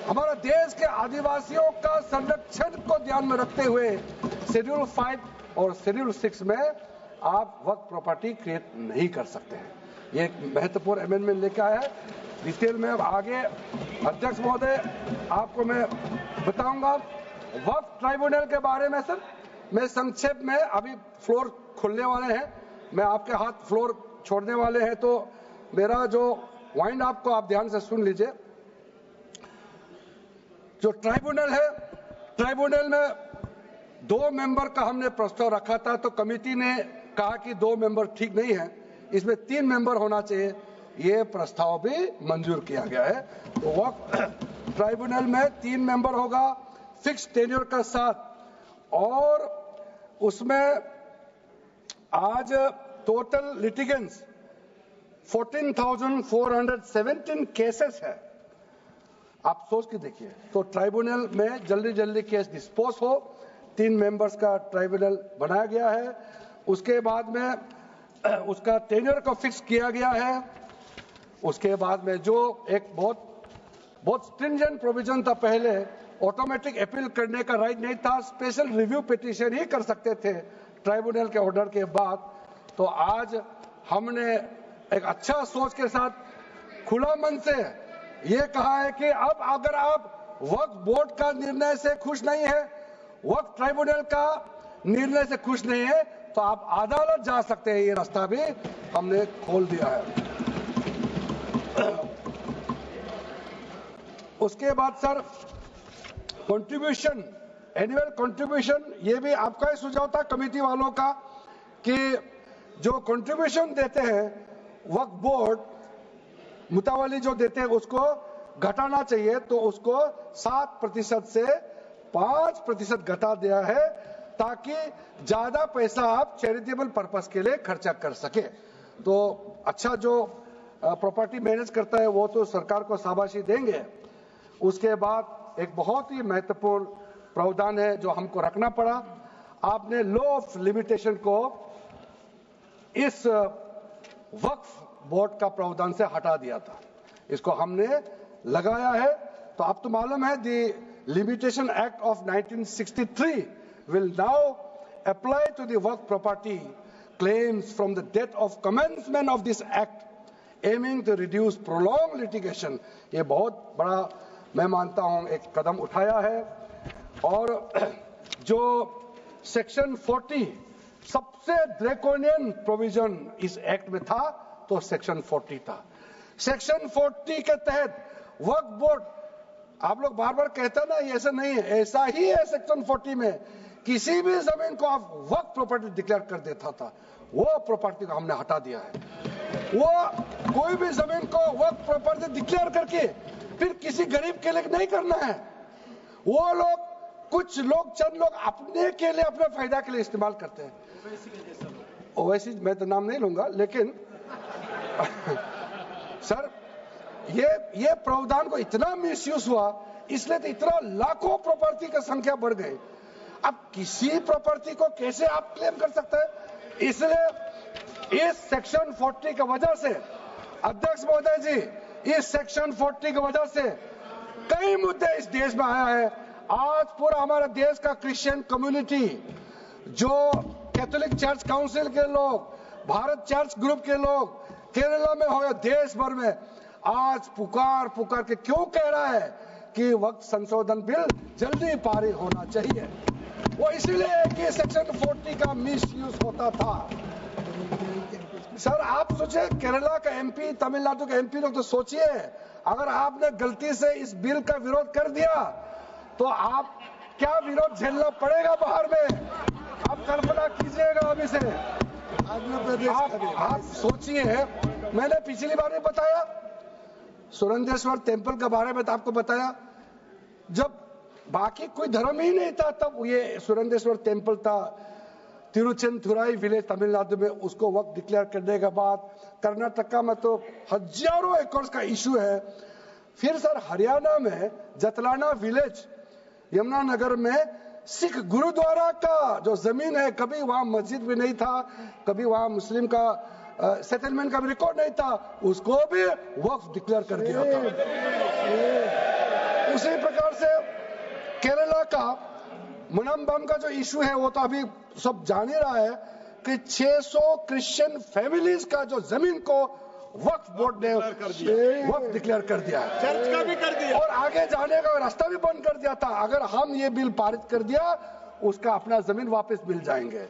हमारा देश के आदिवासियों का संरक्षण को ध्यान में रखते हुए शेड्यूल 5 और शेड्यूल 6 में आप वक्फ प्रॉपर्टी क्रिएट नहीं कर सकते हैं। ये एक महत्वपूर्ण अमेंडमेंट लेके आया है। डिटेल में अब आगे अध्यक्ष महोदय आपको मैं बताऊंगा। वक्फ ट्राइब्यूनल के बारे में सर मैं संक्षेप में, अभी फ्लोर खुलने वाले हैं, मैं आपके हाथ फ्लोर छोड़ने वाले हैं, तो मेरा जो वाइंड अप को आप ध्यान से सुन लीजिए। जो ट्राइब्यूनल है, ट्राइब्यूनल में 2 मेंबर का हमने प्रस्ताव रखा था, तो कमेटी ने कहा कि 2 मेंबर ठीक नहीं है, इसमें 3 मेंबर होना चाहिए। ये प्रस्ताव भी मंजूर किया गया है। तो वक्फ ट्राइब्यूनल में 3 मेंबर होगा फिक्स टेन्योर का साथ, और उसमें आज टोटल लिटिगेंट्स 14,417 केसेस है। आप सोच के देखिए, तो ट्राइब्यूनल में जल्दी जल्दी केस डिस्पोज हो, 3 मेंबर्स का ट्राइब्यूनल बनाया गया है। उसके बाद में उसका टेन्योर को फिक्स किया गया है। उसके बाद में जो एक बहुत स्ट्रिंजेंट प्रोविजन था, पहले ऑटोमेटिक अपील करने का राइट नहीं था, स्पेशल रिव्यू पिटीशन ही कर सकते थे ट्राइब्यूनल के ऑर्डर के बाद। तो आज हमने एक अच्छा सोच के साथ खुला मन से ये कहा है कि अब अगर आप वक्फ बोर्ड का निर्णय से खुश नहीं है, वक्फ ट्राइब्यूनल का निर्णय से खुश नहीं है, तो आप अदालत जा सकते हैं। ये रास्ता भी हमने खोल दिया है। उसके बाद सर कंट्रीब्यूशन, एनुअल कंट्रीब्यूशन, ये भी आपका ही सुझाव था कमेटी वालों का कि जो कंट्रीब्यूशन देते हैं वक्फ बोर्ड मुतावली जो देते हैं उसको घटाना चाहिए, तो उसको 7% से 5% घटा दिया है, ताकि ज्यादा पैसा आप चैरिटेबल पर्पस के लिए खर्चा कर सके। तो अच्छा जो प्रॉपर्टी मैनेज करता है वो तो सरकार को शाबाशी देंगे। उसके बाद एक बहुत ही महत्वपूर्ण प्रावधान है जो हमको रखना पड़ा, आपने लॉ ऑफ लिमिटेशन को इस वक्फ बोर्ड का प्रावधान से हटा दिया था, इसको हमने लगाया है। तो अब तो मालूम है the limitation act of 1963 will now apply to the work property claims from the date of commencement of this act, aiming to reduce prolonged litigation। ये बहुत बड़ा मैं मानता हूं एक कदम उठाया है। और जो सेक्शन 40 सबसे ड्रैकोनियन प्रोविजन इस एक्ट में था, तो सेक्शन 40 था। सेक्शन 40 के तहत वक्फ बोर्ड, आप लोग बार बार कहते ना ये ऐसा नहीं है, ऐसा ही है। सेक्शन 40 में किसी भी जमीन को आप वक्फ प्रॉपर्टी डिक्लेयर कर देता था, वो प्रॉपर्टी को हमने हटा दिया है। वो कोई भी जमीन को वक्फ प्रॉपर्टी डिक्लेयर करके फिर किसी गरीब के लिए नहीं करना है। वो लोग, कुछ लोग, चंद लोग अपने के लिए, अपने फायदा के लिए इस्तेमाल करते हैं। ओवैसी मैं तो नाम नहीं लूंगा, लेकिन सर ये प्रावधान को इतना मिसयूज हुआ, इसलिए तो इतना लाखों प्रॉपर्टी की संख्या बढ़ गई। अब किसी प्रॉपर्टी को कैसे आप क्लेम कर सकते हैं? इसलिए इस सेक्शन 40 की वजह से, अध्यक्ष महोदय जी, इस सेक्शन 40 की वजह से कई मुद्दे इस देश में आया है। आज पूरा हमारे देश का क्रिश्चियन कम्युनिटी, जो कैथोलिक चर्च काउंसिल के लोग, भारत चर्च ग्रुप के लोग, केरला में हो या देश भर में, आज पुकार के क्यों कह रहा है कि वक्त संशोधन बिल जल्दी पारित होना चाहिए। वो इसलिए कि सेक्शन 40 का मिसयूज होता था। सर आप सोचिए, केरला का एमपी, तमिलनाडु का एमपी लोग तो सोचिए, अगर आपने गलती से इस बिल का विरोध कर दिया तो आप क्या विरोध झेलना पड़ेगा बाहर में, आप कल्पना कीजिएगा। अभी से आप सोचिए, मैंने पिछली बार भी बताया सुरेंद्रेश्वर टेम्पल के बारे में, तो आपको बताया जब बाकी कोई धर्म ही नहीं था तब ये सुरेंद्रेश्वर टेम्पल था। तिरुचेंथुराई विलेज तमिलनाडु में, उसको वक्त डिक्लेयर करने के बाद कर्नाटका में तो हजारों एकड़ का इशू है। फिर सर हरियाणा में जतलाना विलेज यमुनानगर में सिख गुरुद्वारा का जो जमीन है, कभी वहां मस्जिद भी नहीं था, कभी वहां मुस्लिम का सेटलमेंट का भी रिकॉर्ड नहीं था, उसको भी वक्फ डिक्लेयर कर दिया था। उसी प्रकार से केरला का मुनम्बम का जो इशू है वो तो अभी सब जान ही रहा है कि 600 क्रिश्चियन फैमिलीज का जो जमीन को वक्फ बोर्ड ने वक्फ डिक्लेयर कर दिया है, चर्च का भी कर दिया, और आगे जाने का रास्ता भी बंद कर दिया था। अगर हम ये बिल पारित कर दिया, उसका अपना जमीन वापस मिल जाएंगे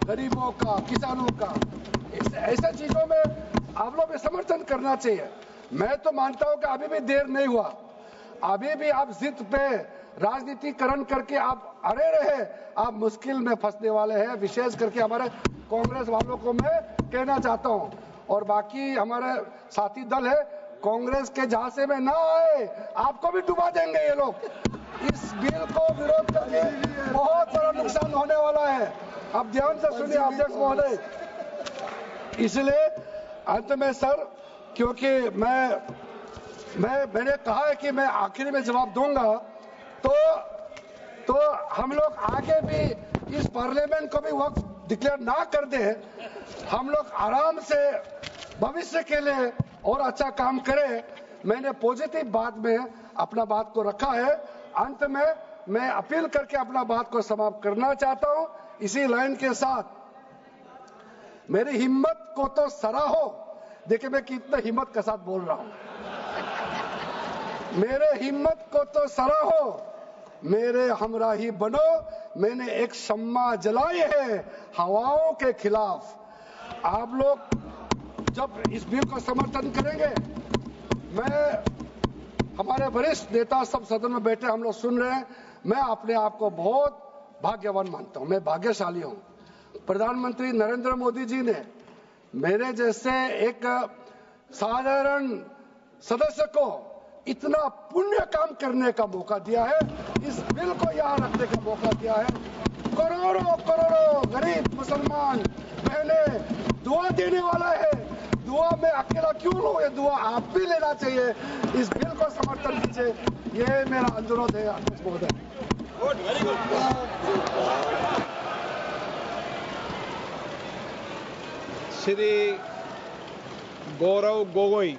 गरीबों का, किसानों का। ऐसा चीजों में आप लोग समर्थन करना चाहिए। मैं तो मानता हूं कि अभी भी देर नहीं हुआ, अभी भी आप जिद पे राजनीतिकरण करके आप अड़े रहे, आप मुश्किल में फंसने वाले हैं। विशेष करके हमारे कांग्रेस वालों को मैं कहना चाहता हूं, और बाकी हमारे साथी दल है, कांग्रेस के झांसे में ना आए, आपको भी डुबा देंगे ये लोग। इस बिल को विरोध करके बहुत बड़ा नुकसान होने वाला है। अब ध्यान से सुनिए अध्यक्ष महोदय। इसलिए अंत में सर, क्योंकि मैंने कहा है कि मैं आखिरी में जवाब दूंगा, तो हम लोग आगे भी इस पार्लियामेंट को भी वक्त डिक्लेयर ना कर दे, हम लोग आराम से भविष्य के लिए और अच्छा काम करें। मैंने पॉजिटिव बात में अपना बात को रखा है। अंत में मैं अपील करके अपना बात को समाप्त करना चाहता हूं। इसी लाइन के साथ मेरी हिम्मत को तो सराहो। देखिए मैं कितना हिम्मत के साथ बोल रहा हूं। मेरे हिम्मत को तो सराहो, मेरे हमराही बनो। मैंने एक शम्मा जलाई है हवाओं के खिलाफ। आप लोग जब इस बिल को समर्थन करेंगे, हमारे वरिष्ठ नेता सब सदन में बैठे हम लोग सुन रहे हैं, मैं अपने आप को बहुत भाग्यवान मानता हूं। मैं भाग्यशाली हूं। प्रधानमंत्री नरेंद्र मोदी जी ने मेरे जैसे एक साधारण सदस्य को इतना पुण्य काम करने का मौका दिया है, इस बिल को यहां रखने का मौका दिया है। करोड़ों करोड़ों गरीब मुसलमान बहनें दुआ देने वाला है। दुआ में अकेला क्यों लूं, ये दुआ आप भी लेना चाहिए। इस बिल को समर्थन कीजिए, ये मेरा अनुरोध है अध्यक्ष महोदय। श्री गौरव गोगोई।